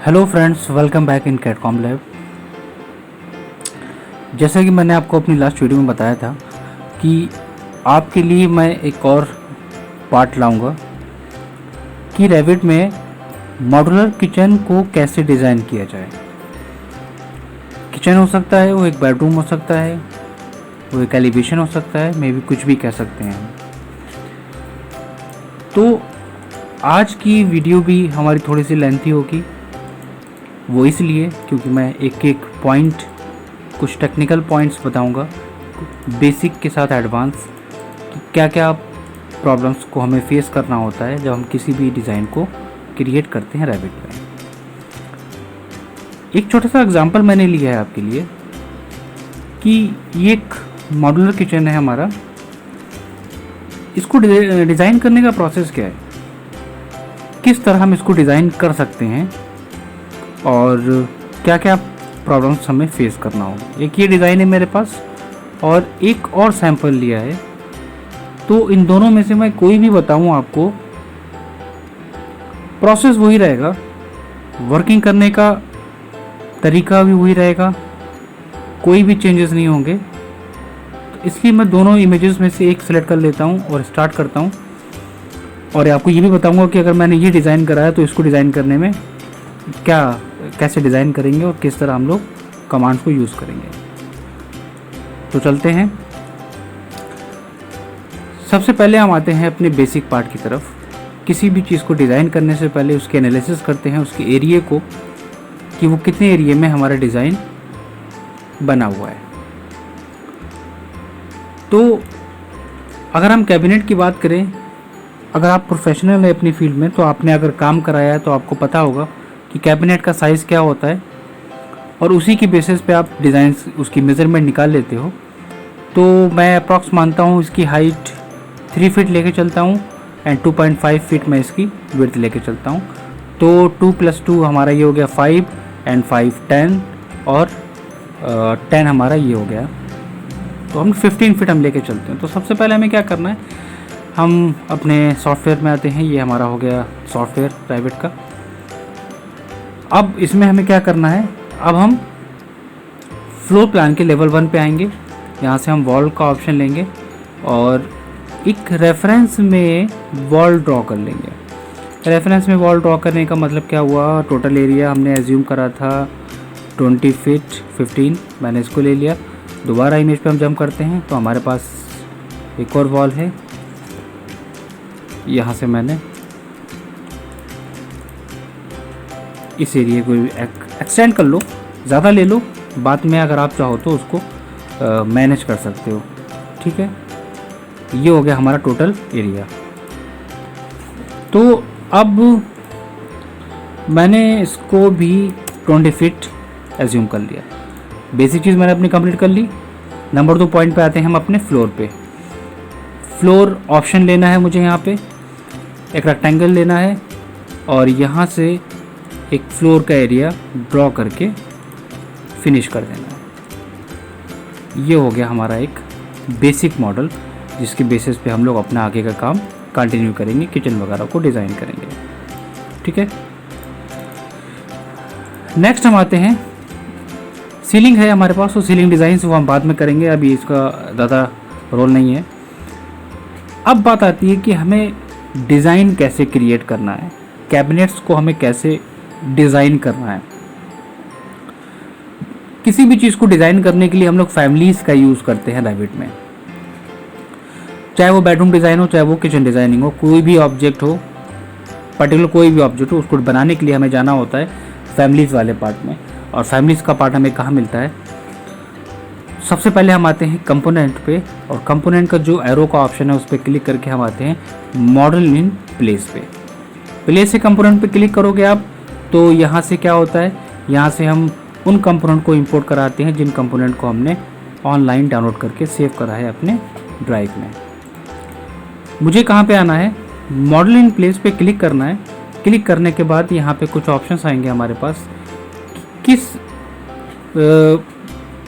Hello friends, welcome back in Catcom lab. जैसा कि मैंने आपको अपनी लास्ट वीडियो में बताया था कि आपके लिए मैं एक और पार्ट लाऊंगा कि रेविट में मॉड्यूलर किचन को कैसे डिज़ाइन किया जाए। किचन हो सकता है, वो एक बेडरूम हो सकता है, वो एक एलिवेशन हो सकता है, मे बी कुछ भी कह सकते हैं। तो आज की वीडियो भी हमारी थोड़ी सी लेंथी होगी, वो इसलिए क्योंकि मैं एक एक पॉइंट, कुछ टेक्निकल पॉइंट्स बताऊंगा बेसिक के साथ एडवांस, कि क्या क्या प्रॉब्लम्स को हमें फेस करना होता है जब हम किसी भी डिज़ाइन को क्रिएट करते हैं रेविट में। एक छोटा सा एग्जांपल मैंने लिया है आपके लिए कि ये एक मॉड्यूलर किचन है हमारा। इसको डिज़ाइन करने का प्रोसेस क्या है, किस तरह हम इसको डिज़ाइन कर सकते हैं और क्या क्या प्रॉब्लम्स हमें फेस करना होगा। एक ये डिज़ाइन है मेरे पास और एक और सैंपल लिया है, तो इन दोनों में से मैं कोई भी बताऊं आपको, प्रोसेस वही रहेगा, वर्किंग करने का तरीका भी वही रहेगा, कोई भी चेंजेस नहीं होंगे। तो इसलिए मैं दोनों इमेजेस में से एक सेलेक्ट कर लेता हूं और स्टार्ट करता हूं, और आपको ये भी बताऊंगा कि अगर मैंने ये डिज़ाइन कराया तो इसको डिज़ाइन करने में कैसे डिज़ाइन करेंगे और किस तरह हम लोग कमांड्स को यूज़ करेंगे। तो चलते हैं। सबसे पहले हम आते हैं अपने बेसिक पार्ट की तरफ। किसी भी चीज़ को डिज़ाइन करने से पहले उसके एनालिसिस करते हैं, उसके एरिया को, कि वो कितने एरिया में हमारा डिज़ाइन बना हुआ है। तो अगर हम कैबिनेट की बात करें, अगर आप प्रोफेशनल है अपनी फील्ड में, तो आपने अगर काम कराया है तो आपको पता होगा कि कैबिनेट का साइज़ क्या होता है, और उसी की बेसिस पे आप डिज़ाइन उसकी मेज़रमेंट निकाल लेते हो। तो मैं अप्रॉक्स मानता हूँ इसकी हाइट 3 फीट लेके चलता हूँ एंड 2.5 फीट मैं इसकी विड्थ लेके चलता हूँ। तो 2 + 2 हमारा ये हो गया 5 एंड 5 10 और 10 हमारा ये हो गया। तो हम 15 फीट हम लेके चलते हैं। तो सबसे पहले हमें क्या करना है, हम अपने सॉफ्टवेयर में आते हैं। ये हमारा हो गया सॉफ्टवेयर रेविट का। अब इसमें हमें क्या करना है, अब हम फ्लोर प्लान के लेवल 1 पे आएंगे। यहाँ से हम वॉल का ऑप्शन लेंगे और एक रेफरेंस में वॉल ड्रॉ कर लेंगे। रेफरेंस में वॉल ड्रॉ करने का मतलब क्या हुआ, टोटल एरिया हमने एज्यूम करा था 20 फीट 15, मैंने इसको ले लिया। दोबारा इमेज पे हम जंप करते हैं तो हमारे पास एक और वॉल है। यहाँ से मैंने इस एरिया को एक्सटेंड कर लो, ज़्यादा ले लो, बाद में अगर आप चाहो तो उसको मैनेज कर सकते हो। ठीक है, ये हो गया हमारा टोटल एरिया। तो अब मैंने इसको भी 20 फीट एज्यूम कर लिया। बेसिक चीज़ मैंने अपनी कंप्लीट कर ली। नंबर 2 पॉइंट पे आते हैं हम अपने फ्लोर पे। फ्लोर ऑप्शन लेना है मुझे, यहाँ पे एक रेक्टेंगल लेना है और यहाँ से एक फ्लोर का एरिया ड्रॉ करके फिनिश कर देना है। ये हो गया हमारा एक बेसिक मॉडल, जिसके बेसिस पे हम लोग अपना आगे का काम कंटिन्यू करेंगे, किचन वगैरह को डिज़ाइन करेंगे। ठीक है, नेक्स्ट हम आते हैं, सीलिंग है हमारे पास। तो सीलिंग डिज़ाइन वो हम बाद में करेंगे, अभी इसका ज़्यादा रोल नहीं है। अब बात आती है कि हमें डिज़ाइन कैसे क्रिएट करना है, कैबिनेट्स को हमें कैसे डिज़ाइन करना है। किसी भी चीज़ को डिज़ाइन करने के लिए हम लोग फैमिलीज़ का यूज़ करते हैं रेविट में, चाहे वो बेडरूम डिज़ाइन हो, चाहे वो किचन डिज़ाइनिंग हो, कोई भी ऑब्जेक्ट हो, पर्टिकुलर कोई भी ऑब्जेक्ट हो, उसको बनाने के लिए हमें जाना होता है फैमिलीज़ वाले पार्ट में। और फैमिलीज़ का पार्ट हमें कहाँ मिलता है, सबसे पहले हम आते हैं कंपोनेंट पे, और कंपोनेंट का जो एरो का ऑप्शन है उस पर क्लिक करके हम आते हैं मॉडल इन प्लेस पे। प्लेस से कंपोनेंट पे क्लिक करोगे आप, तो यहाँ से क्या होता है, यहाँ से हम उन कंपोनेंट को इंपोर्ट कराते हैं जिन कंपोनेंट को हमने ऑनलाइन डाउनलोड करके सेव करा है अपने ड्राइव में। मुझे कहाँ पे आना है, मॉडल इन प्लेस पे क्लिक करना है। क्लिक करने के बाद यहाँ पे कुछ ऑप्शंस आएंगे हमारे पास, किस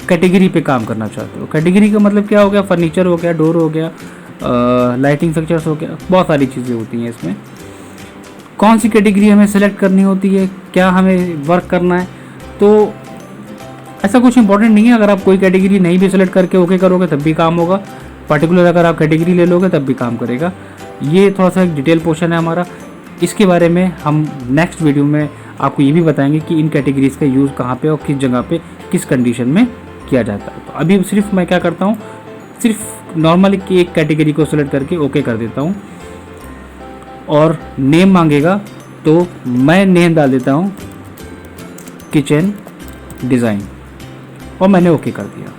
कैटेगरी पे काम करना चाहते हो। कैटेगरी का मतलब क्या हो गया, फर्नीचर हो गया, डोर हो गया, लाइटिंग फिक्चर्स हो गया, बहुत सारी चीज़ें होती हैं इसमें। कौन सी कैटेगरी हमें सेलेक्ट करनी होती है, क्या हमें वर्क करना है। तो ऐसा कुछ इंपॉर्टेंट नहीं है, अगर आप कोई कैटेगरी नहीं भी सेलेक्ट करके ओके करोगे तब भी काम होगा, पर्टिकुलर अगर आप कैटेगरी ले लोगे तब भी काम करेगा। ये थोड़ा सा एक डिटेल पोर्शन है हमारा, इसके बारे में हम नेक्स्ट वीडियो में आपको ये भी बताएंगे कि इन कैटेगरीज़ का यूज़ कहाँ पे और किस जगह पे किस कंडीशन में किया जाता है। तो अभी सिर्फ मैं क्या करता हूँ, सिर्फ नॉर्मली कि एक कैटेगरी को सेलेक्ट करके ओके कर देता हूँ, और नेम मांगेगा तो मैं नेम डाल देता हूँ किचन डिज़ाइन, और मैंने ओके कर दिया।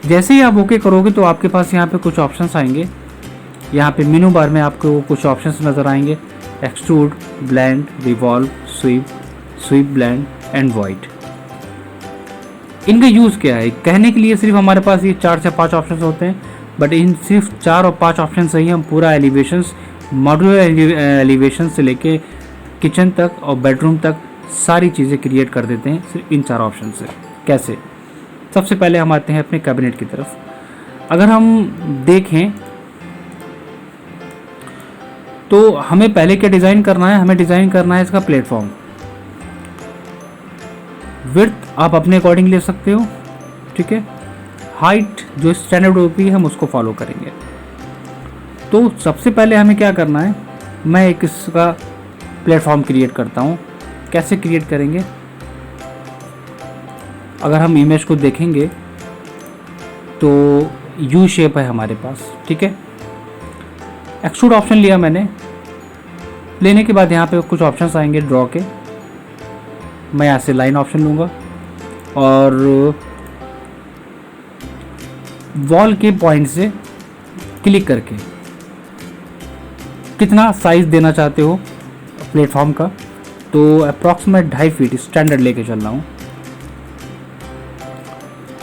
जैसे ही आप ओके करोगे तो आपके पास यहाँ पे कुछ ऑप्शंस आएंगे। यहाँ पे मेनू बार में आपको कुछ ऑप्शंस नज़र आएंगे, extrude, blend, revolve, sweep, sweep blend and void. इनका यूज़ क्या है, कहने के लिए सिर्फ हमारे पास ये 4 से 5 ऑप्शंस होते हैं, बट इन सिर्फ 4 और 5 ऑप्शन से ही हम पूरा एलिवेशंस, मॉड्यूलर एलिवेशन से लेके किचन तक और बेडरूम तक सारी चीज़ें क्रिएट कर देते हैं सिर्फ इन 4 ऑप्शन से। कैसे? सबसे पहले हम आते हैं अपने कैबिनेट की तरफ। अगर हम देखें तो हमें पहले क्या डिज़ाइन करना है, हमें डिज़ाइन करना है इसका प्लेटफॉर्म। विड्थ आप अपने अकॉर्डिंग ले सकते हो, ठीक है। हाइट जो स्टैंडर्ड होती है हम उसको फॉलो करेंगे। तो सबसे पहले हमें क्या करना है, मैं एक इसका प्लेटफॉर्म क्रिएट करता हूँ। कैसे क्रिएट करेंगे, अगर हम इमेज को देखेंगे तो यू शेप है हमारे पास, ठीक है। एक्सट्रूड ऑप्शन लिया मैंने, लेने के बाद यहाँ पे कुछ ऑप्शंस आएंगे ड्रॉ के। मैं यहाँ से लाइन ऑप्शन लूँगा और वॉल के पॉइंट से क्लिक करके कितना साइज देना चाहते हो प्लेटफॉर्म का, तो अप्रॉक्सीमेट 2.5 फीट स्टैंडर्ड लेके चल रहा हूँ।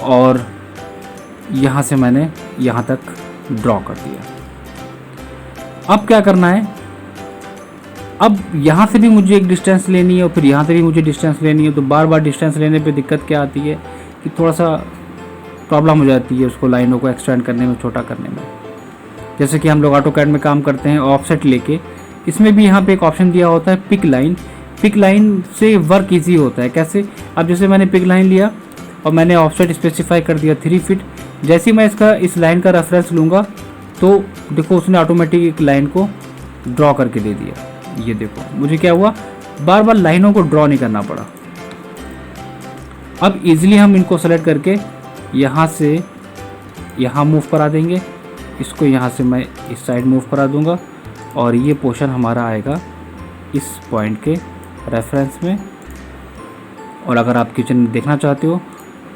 और यहाँ से मैंने यहाँ तक ड्रॉ कर दिया। अब क्या करना है, अब यहाँ से भी मुझे एक डिस्टेंस लेनी है और फिर यहाँ से भी मुझे डिस्टेंस लेनी है। तो बार बार डिस्टेंस लेने पे दिक्कत क्या आती है कि थोड़ा सा प्रॉब्लम हो जाती है उसको लाइनों को एक्सटेंड करने में, छोटा करने में। जैसे कि हम लोग ऑटोकैड में काम करते हैं ऑफसेट लेके, इसमें भी यहाँ पे एक ऑप्शन दिया होता है पिक लाइन। पिक लाइन से वर्क ईजी होता है। कैसे? अब जैसे मैंने पिक लाइन लिया और मैंने ऑफसेट स्पेसिफाई कर दिया 3 फीट। जैसे ही मैं इस लाइन का रेफरेंस लूँगा तो देखो उसने ऑटोमेटिक एक लाइन को ड्रॉ करके दे दिया। ये देखो मुझे क्या हुआ, बार बार लाइनों को ड्रॉ नहीं करना पड़ा। अब इजीली हम इनको सेलेक्ट करके यहाँ से यहाँ मूव करा देंगे, इसको यहाँ से मैं इस साइड मूव करा दूँगा और ये पोर्शन हमारा आएगा इस पॉइंट के रेफरेंस में। और अगर आप किचन देखना चाहते हो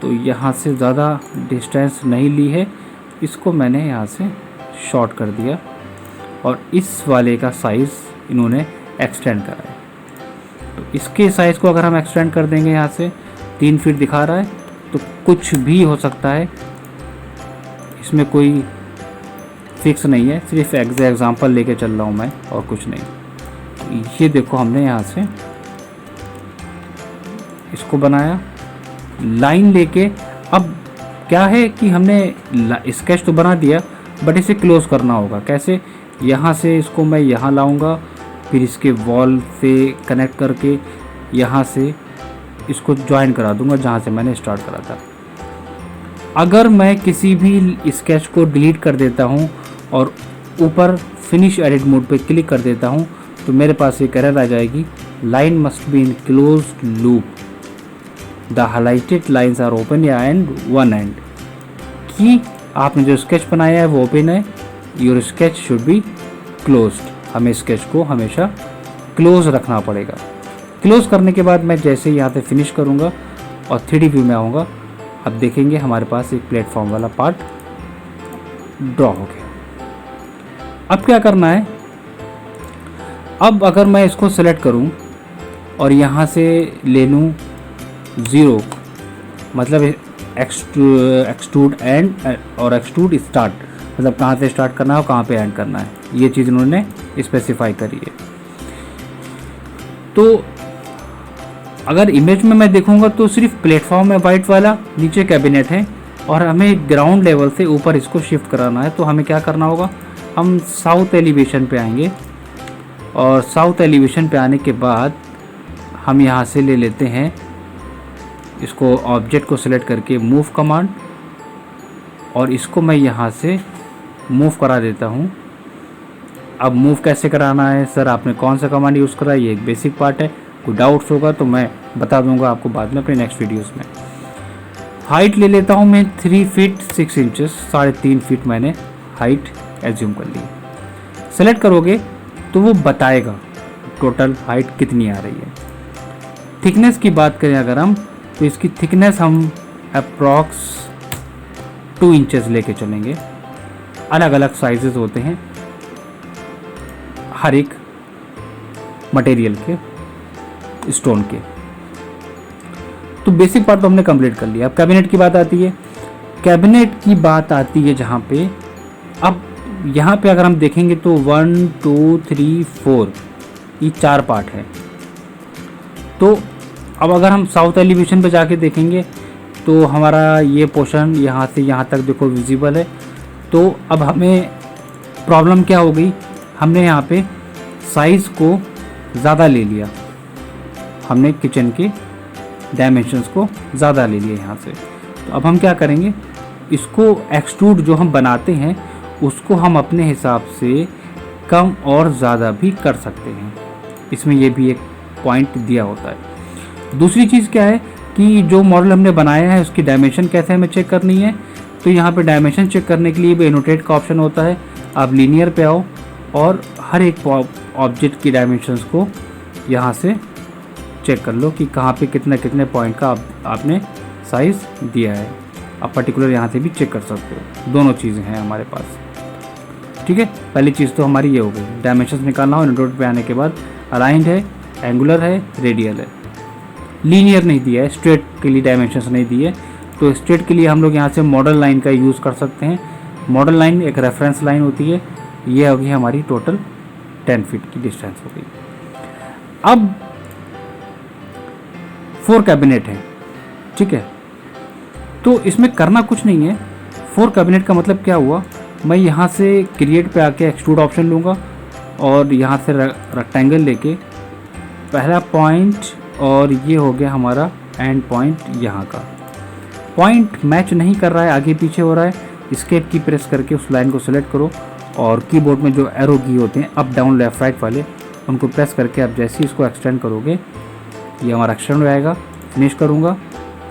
तो यहाँ से ज़्यादा डिस्टेंस नहीं ली है, इसको मैंने यहाँ से शॉर्ट कर दिया और इस वाले का साइज़ इन्होंने एक्सटेंड करा है। तो इसके साइज़ को अगर हम एक्सटेंड कर देंगे, यहाँ से 3 फीट दिखा रहा है, तो कुछ भी हो सकता है, इसमें कोई फिक्स नहीं है, सिर्फ एग्जाम्पल लेके चल रहा हूँ मैं और कुछ नहीं। ये देखो हमने यहाँ से इसको बनाया लाइन लेके। अब क्या है कि हमने स्केच तो बना दिया बट इसे क्लोज करना होगा। कैसे? यहाँ से इसको मैं यहाँ लाऊंगा, फिर इसके वॉल से कनेक्ट करके यहाँ से इसको ज्वाइन करा दूंगा जहाँ से मैंने स्टार्ट करा था। अगर मैं किसी भी स्केच को डिलीट कर देता हूँ और ऊपर फिनिश एडिट मोड पे क्लिक कर देता हूँ तो मेरे पास एक एरर आ जाएगी, line must be in closed loop, the highlighted lines are open या एंड वन एंड, कि आपने जो स्केच बनाया है वो ओपन है, your sketch should be closed. हमें स्केच को हमेशा क्लोज रखना पड़ेगा। क्लोज करने के बाद मैं जैसे यहाँ से फिनिश करूँगा और 3D व्यू में आऊँगा, अब देखेंगे हमारे पास एक प्लेटफॉर्म वाला पार्ट ड्रॉ हो गया। अब क्या करना है, अब अगर मैं इसको सेलेक्ट करूं और यहाँ से ले लूँ 0, मतलब एक्सट्रूड एंड और एक्सट्रूड स्टार्ट, मतलब कहाँ से स्टार्ट करना है और कहाँ पे एंड करना है, ये चीज़ इन्होंने स्पेसिफाई करी है। तो अगर इमेज में मैं देखूंगा तो सिर्फ प्लेटफॉर्म है वाइट वाला, नीचे कैबिनेट है और हमें ग्राउंड लेवल से ऊपर इसको शिफ्ट कराना है। तो हमें क्या करना होगा, हम साउथ एलिवेशन पे आएंगे और साउथ एलिवेशन पे आने के बाद हम यहाँ से ले लेते हैं इसको, ऑब्जेक्ट को सिलेक्ट करके मूव कमांड, और इसको मैं यहाँ से मूव करा देता हूँ। अब मूव कैसे कराना है सर, आपने कौन सा कमांड यूज़ करा, ये एक बेसिक पार्ट है, कोई डाउट्स होगा तो मैं बता दूंगा आपको बाद में अपने नेक्स्ट वीडियोस में। हाइट ले लेता हूँ मैं 3 फीट 6 इंचेस, 3.5 फीट मैंने हाइट एज्यूम कर ली। सेलेक्ट करोगे तो वो बताएगा टोटल हाइट कितनी आ रही है। थिकनेस की बात करें अगर हम, तो इसकी थिकनेस हम अप्रॉक्स 2 इंचेस लेके चलेंगे। अलग अलग साइजेस होते हैं हर एक मटेरियल के, स्टोन के। तो बेसिक पार्ट तो हमने कंप्लीट कर लिया। अब कैबिनेट की बात आती है। कैबिनेट की बात आती है जहाँ पे, अब यहाँ पे अगर हम देखेंगे तो 1 2 3 4 ये 4 पार्ट है। तो अब अगर हम साउथ एलिवेशन पे जाके देखेंगे तो हमारा ये पोर्शन यहाँ से यहाँ तक देखो विजिबल है। तो अब हमें प्रॉब्लम क्या हो गई, हमने यहाँ पे साइज़ को ज़्यादा ले लिया, हमने किचन के डायमेंशंस को ज़्यादा ले लिया यहाँ से। तो अब हम क्या करेंगे, इसको एक्सट्रूड जो हम बनाते हैं उसको हम अपने हिसाब से कम और ज़्यादा भी कर सकते हैं। इसमें ये भी एक पॉइंट दिया होता है। दूसरी चीज़ क्या है कि जो मॉडल हमने बनाया है उसकी डायमेंशन कैसे हमें चेक करनी है। तो यहाँ पे डायमेंशन चेक करने के लिए भी एनोटेट का ऑप्शन होता है। आप लीनियर पे आओ और हर एक ऑब्जेक्ट की डायमेंशंस को यहाँ से चेक कर लो कि कहाँ पे कितने कितने पॉइंट का आपने साइज़ दिया है। आप पर्टिकुलर यहाँ से भी चेक कर सकते हो। दोनों चीज़ें हैं हमारे पास, ठीक है। पहली चीज़ तो हमारी ये हो गई, डायमेंशंस निकालना हो। एनोटेट पे आने के बाद अलाइंड है, एंगुलर है, रेडियल है, लीनियर नहीं दिया है, स्ट्रेट के लिए डायमेंशंस नहीं दिए। तो स्ट्रेट के लिए हम लोग यहाँ से मॉडल लाइन का यूज़ कर सकते हैं। मॉडल लाइन एक रेफरेंस लाइन होती है, ये होगी हमारी टोटल 10 फीट की डिस्टेंस हो गई। अब 4 कैबिनेट है, ठीक है। तो इसमें करना कुछ नहीं है। 4 कैबिनेट का मतलब क्या हुआ, मैं यहाँ से क्रिएट पे आके एक्सट्रूड ऑप्शन लूँगा और यहाँ से रेक्टेंगल लेके पहला पॉइंट, और ये हो गया हमारा एंड पॉइंट। यहाँ का पॉइंट मैच नहीं कर रहा है, आगे पीछे हो रहा है, एस्केप की प्रेस करके उस लाइन को सेलेक्ट करो और कीबोर्ड में जो एरो की होते हैं अप डाउन लेफ्ट राइट वाले, उनको प्रेस करके आप जैसे ही इसको एक्सटेंड करोगे ये हमारा एक्सटेंड हो जाएगा। फिनिश करूँगा,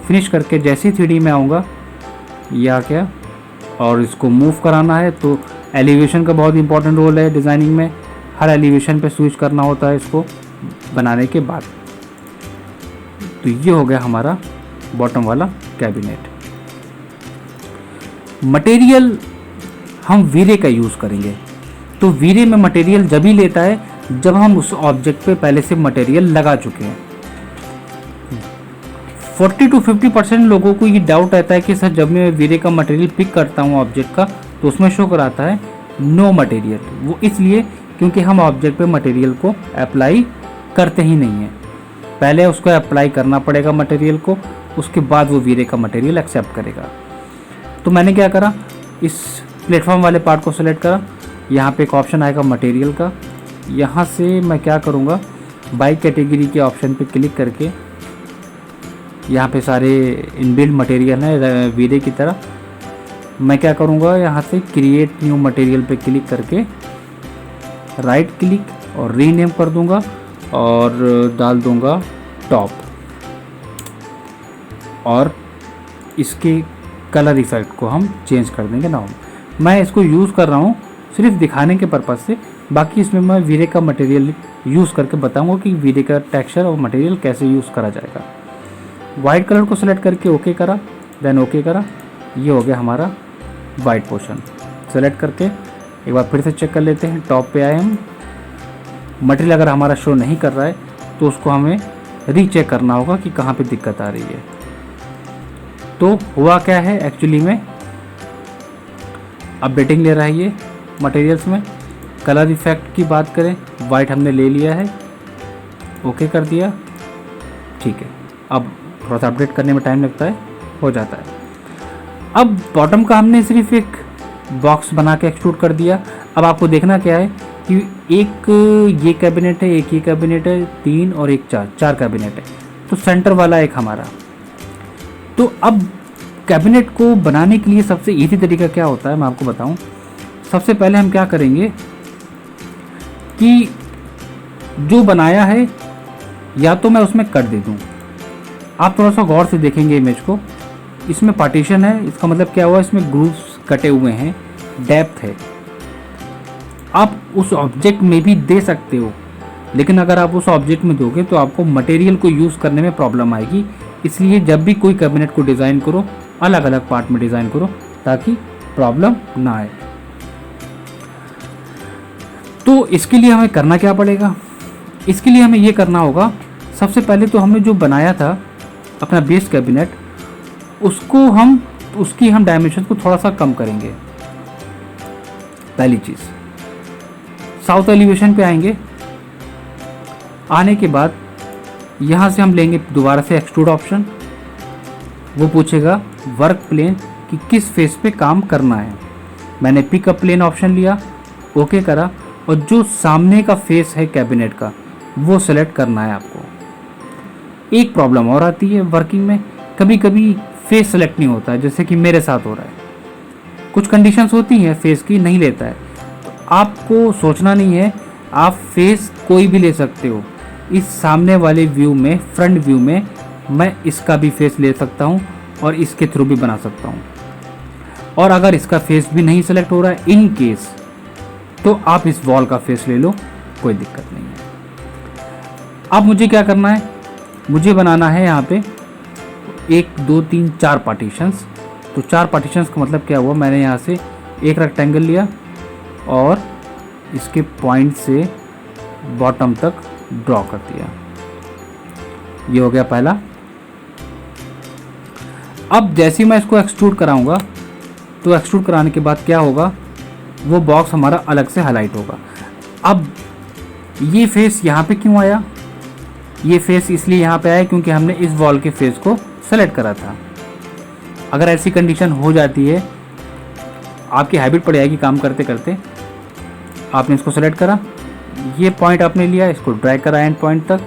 फिनिश करके जैसे ही 3D में आऊँगा या क्या, और इसको मूव कराना है। तो एलिवेशन का बहुत इंपॉर्टेंट रोल है डिज़ाइनिंग में, हर एलिवेशन पे स्विच करना होता है इसको बनाने के बाद। तो ये हो गया हमारा बॉटम वाला कैबिनेट। मटेरियल हम वीरे का यूज़ करेंगे। तो वीरे में मटेरियल जब ही लेता है जब हम उस ऑब्जेक्ट पे पहले से मटेरियल लगा चुके हैं। 40 to 50% लोगों को ये डाउट रहता है कि सर जब मैं वीरे का मटेरियल पिक करता हूँ ऑब्जेक्ट का तो उसमें शो कराता है नो मटेरियल। वो इसलिए क्योंकि हम ऑब्जेक्ट पे मटेरियल को अप्लाई करते ही नहीं हैं। पहले उसको अप्लाई करना पड़ेगा मटेरियल को, उसके बाद वो वीरे का मटेरियल एक्सेप्ट करेगा। तो मैंने क्या करा, इस प्लेटफॉर्म वाले पार्ट को सेलेक्ट करा, यहाँ पे एक ऑप्शन आएगा मटेरियल का। यहाँ से मैं क्या करूँगा, बाई कैटेगरी के ऑप्शन पे क्लिक करके यहाँ पे सारे इनबिल्ट मटेरियल हैं वीरे की तरह। मैं क्या करूँगा, यहाँ से क्रिएट न्यू मटेरियल पे क्लिक करके राइट क्लिक और रीनेम कर दूँगा और डाल दूँगा टॉप, और इसके कलर इफेक्ट को हम चेंज कर देंगे नाउ। मैं इसको यूज़ कर रहा हूँ सिर्फ दिखाने के पर्पज़ से, बाकी इसमें मैं वीरे का मटेरियल यूज़ करके बताऊँगा कि वीरे का टेक्सचर और मटेरियल कैसे यूज़ करा जाएगा। वाइट कलर को सेलेक्ट करके ओके करा, देन ओके करा, ये हो गया हमारा वाइट पोर्शन। सेलेक्ट करके एक बार फिर से चेक कर लेते हैं, टॉप पे आए हम। मटेरियल अगर हमारा शो नहीं कर रहा है तो उसको हमें रीचेक करना होगा कि कहाँ पे दिक्कत आ रही है। तो हुआ क्या है एक्चुअली में, अपडेटिंग ले रहा है ये मटेरियल्स में। कलर इफेक्ट की बात करें, वाइट हमने ले लिया है, ओके कर दिया, ठीक है। अब थोड़ा सा अपडेट करने में टाइम लगता है, हो जाता है। अब बॉटम का हमने सिर्फ एक बॉक्स बना के एक्सट्रूड कर दिया। अब आपको देखना क्या है कि एक ये कैबिनेट है, एक ये कैबिनेट है, 3 और एक 4 कैबिनेट है। तो सेंटर वाला एक हमारा। तो अब कैबिनेट को बनाने के लिए सबसे इजी तरीका क्या होता है मैं आपको बताऊं। सबसे पहले हम क्या करेंगे कि जो बनाया है या तो मैं उसमें कट दे दूं। आप थोड़ा सा गौर से देखेंगे इमेज को, इसमें पार्टीशन है, इसका मतलब क्या हुआ, इसमें ग्रूव्स कटे हुए हैं, डेप्थ है। आप उस ऑब्जेक्ट में भी दे सकते हो, लेकिन अगर आप उस ऑब्जेक्ट में दोगे तो आपको मटेरियल को यूज़ करने में प्रॉब्लम आएगी। इसलिए जब भी कोई कैबिनेट को डिज़ाइन करो अलग अलग पार्ट में डिज़ाइन करो ताकि प्रॉब्लम ना आए। तो इसके लिए हमें करना क्या पड़ेगा, इसके लिए हमें ये करना होगा, सबसे पहले तो हमने जो बनाया था अपना बेस कैबिनेट उसकी हम डायमेंशन को थोड़ा सा कम करेंगे। पहली चीज़, साउथ एलिवेशन पे आएंगे। आने के बाद यहाँ से हम लेंगे दोबारा से एक्सट्रूड ऑप्शन। वो पूछेगा वर्क प्लेन कि किस फेस पे काम करना है। मैंने पिक अप प्लेन ऑप्शन लिया, ओके करा, और जो सामने का फेस है कैबिनेट का वो सेलेक्ट करना है आपको। एक प्रॉब्लम और आती है वर्किंग में, कभी कभी फेस सेलेक्ट नहीं होता है, जैसे कि मेरे साथ हो रहा है। कुछ कंडीशंस होती हैं फेस की, नहीं लेता है, तो आपको सोचना नहीं है, आप फेस कोई भी ले सकते हो। इस सामने वाले व्यू में, फ्रंट व्यू में मैं इसका भी फेस ले सकता हूँ और इसके थ्रू भी बना सकता हूँ। और अगर इसका फेस भी नहीं सेलेक्ट हो रहा है इन केस, तो आप इस वॉल का फेस ले लो, कोई दिक्कत नहीं है। अब मुझे क्या करना है, मुझे बनाना है यहाँ पे 1 2 3 4 पार्टीशंस। तो 4 पार्टीशंस का मतलब क्या हुआ, मैंने यहाँ से एक रेक्टेंगल लिया और इसके पॉइंट से बॉटम तक ड्रॉ कर दिया। ये हो गया पहला। अब जैसे ही मैं इसको एक्सट्रूड कराऊंगा तो एक्सट्रूड कराने के बाद क्या होगा, वो बॉक्स हमारा अलग से हाईलाइट होगा। अब ये फेस यहाँ पे क्यों आया, ये फेस इसलिए यहाँ पे आया क्योंकि हमने इस वॉल के फेस को सेलेक्ट करा था। अगर ऐसी कंडीशन हो जाती है, आपकी हैबिट पड़ जाएगी काम करते करते, आपने इसको सेलेक्ट करा, ये पॉइंट आपने लिया, इसको ड्रैग करा एंड पॉइंट तक,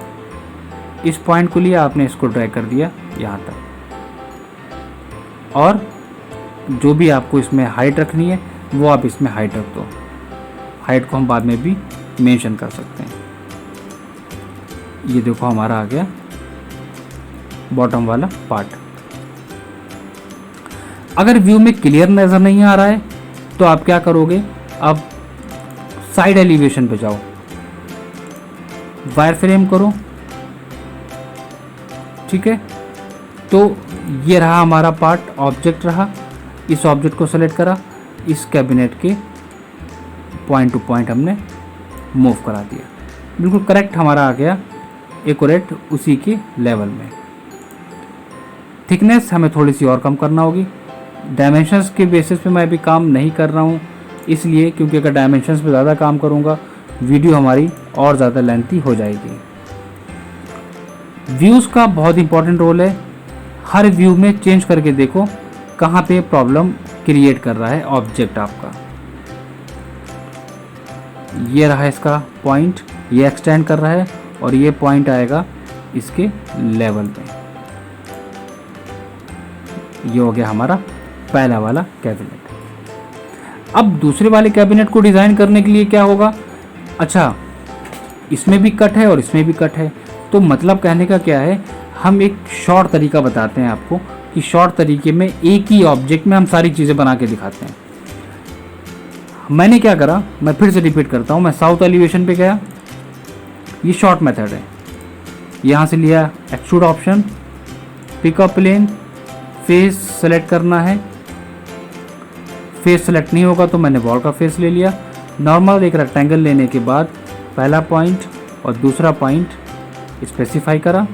इस पॉइंट को लिया आपने, इसको ड्रैग कर दिया यहाँ तक, और जो भी आपको इसमें हाइट रखनी है वो आप इसमें हाइट रख दो। हाइट को हम बाद में भी मेंशन कर सकते हैं। ये देखो हमारा आ गया बॉटम वाला पार्ट। अगर व्यू में क्लियर नज़र नहीं आ रहा है तो आप क्या करोगे, अब साइड एलिवेशन पे जाओ, वायर फ्रेम करो, ठीक है। तो ये रहा हमारा पार्ट, ऑब्जेक्ट रहा, इस ऑब्जेक्ट को सेलेक्ट करा, इस कैबिनेट के पॉइंट टू पॉइंट हमने मूव करा दिया, बिल्कुल करेक्ट हमारा आ गया, एक्यूरेट उसी के लेवल में। थिकनेस हमें थोड़ी सी और कम करना होगी। डायमेंशंस के बेसिस पे मैं अभी काम नहीं कर रहा हूँ, इसलिए क्योंकि अगर डायमेंशंस पे ज़्यादा काम करूँगा वीडियो हमारी और ज़्यादा लेंथी हो जाएगी। व्यूज़ का बहुत इंपॉर्टेंट रोल है, हर व्यू में चेंज करके देखो कहाँ पे प्रॉब्लम क्रिएट कर रहा है ऑब्जेक्ट आपका। ये रहा इसका पॉइंट, ये एक्सटेंड कर रहा है और ये पॉइंट आएगा इसके लेवल पे। ये हो गया हमारा पहला वाला कैबिनेट। अब दूसरे वाले कैबिनेट को डिज़ाइन करने के लिए क्या होगा, अच्छा इसमें भी कट है और इसमें भी कट है, तो मतलब कहने का क्या है, हम एक शॉर्ट तरीका बताते हैं आपको कि शॉर्ट तरीके में एक ही ऑब्जेक्ट में हम सारी चीज़ें बना के दिखाते हैं। मैंने क्या करा, मैं फिर से रिपीट करता हूँ, मैं साउथ एलिवेशन पे गया, ये शॉर्ट मेथड है, यहाँ से लिया extrude option, pick a plane, face select करना है, फेस सेलेक्ट नहीं होगा तो मैंने वॉल का फेस ले लिया। नॉर्मल एक रेक्टेंगल लेने के बाद पहला पॉइंट और दूसरा पॉइंट स्पेसिफाई करा,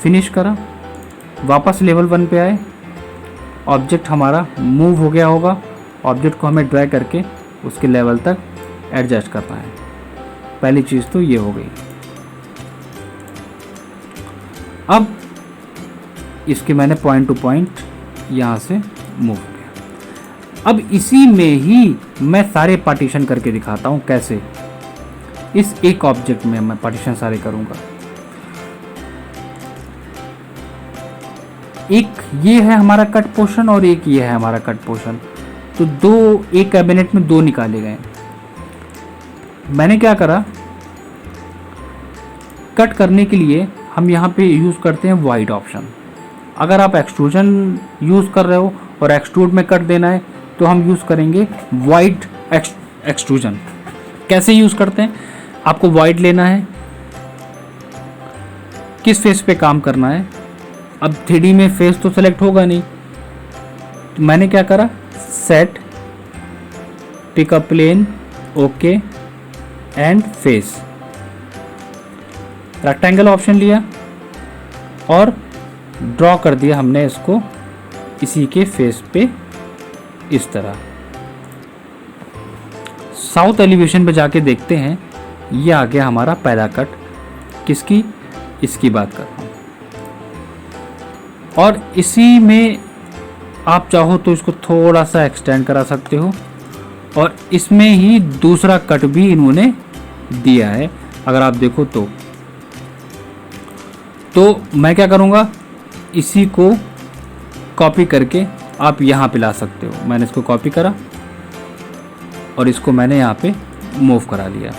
फिनिश करा, वापस लेवल 1 पे आए, ऑब्जेक्ट हमारा मूव हो गया होगा, ऑब्जेक्ट को हमें ड्रैग करके उसके लेवल तक एडजस्ट करना है। पहली चीज़ तो ये हो गई। अब इसके मैंने पॉइंट टू पॉइंट यहाँ से मूव किया। अब इसी में ही मैं सारे पार्टीशन करके दिखाता हूँ कैसे। इस एक ऑब्जेक्ट में मैं पार्टीशन सारे करूँगा। एक ये है हमारा कट पोर्शन और एक ये है हमारा कट पोर्शन, तो दो एक कैबिनेट में दो निकाले गए। मैंने क्या करा, कट करने के लिए हम यहाँ पे यूज़ करते हैं वाइड ऑप्शन। अगर आप एक्सट्रूजन यूज़ कर रहे हो और एक्सट्रूड में कट देना है तो हम यूज़ करेंगे वाइड एक्सट्रूजन। कैसे यूज़ करते हैं, आपको वाइड लेना है, किस फेस पे काम करना है। अब 3D में फेस तो सेलेक्ट होगा नहीं, तो मैंने क्या करा, set pick a plane okay and face, rectangle option लिया और ड्रॉ कर दिया हमने इसको इसी के फेस पे इस तरह। साउथ एलिवेशन पे जाके देखते हैं, ये आ गया हमारा पहला कट। किसकी, इसकी बात कर रहा हूँ। और इसी में आप चाहो तो इसको थोड़ा सा एक्सटेंड करा सकते हो, और इसमें ही दूसरा कट भी इन्होंने दिया है अगर आप देखो तो मैं क्या करूँगा, इसी को कॉपी करके आप यहाँ पे ला सकते हो। मैंने इसको कॉपी करा और इसको मैंने यहाँ पे मूव करा लिया।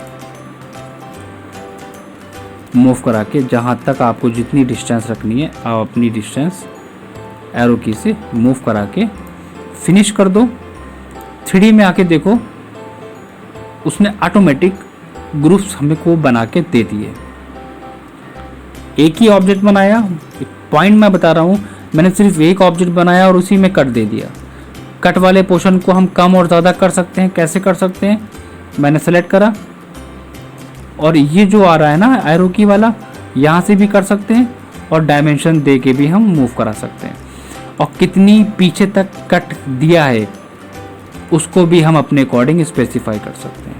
मूव करा के जहाँ तक आपको जितनी डिस्टेंस रखनी है आप अपनी डिस्टेंस एरो की से मूव करा के फिनिश कर दो। 3D में आके देखो, उसने ऑटोमेटिक ग्रुप्स हमें को बना के दे दिए। एक ही ऑब्जेक्ट बनाया, पॉइंट मैं बता रहा हूँ, मैंने सिर्फ एक ऑब्जेक्ट बनाया और उसी में कट दे दिया। कट वाले पोर्शन को हम कम और ज़्यादा कर सकते हैं। कैसे कर सकते हैं, मैंने सेलेक्ट करा और ये जो आ रहा है ना एरो की वाला, यहाँ से भी कर सकते हैं और डायमेंशन दे के भी हम मूव करा सकते हैं। और कितनी पीछे तक कट दिया है उसको भी हम अपने अकॉर्डिंग स्पेसिफाई कर सकते हैं।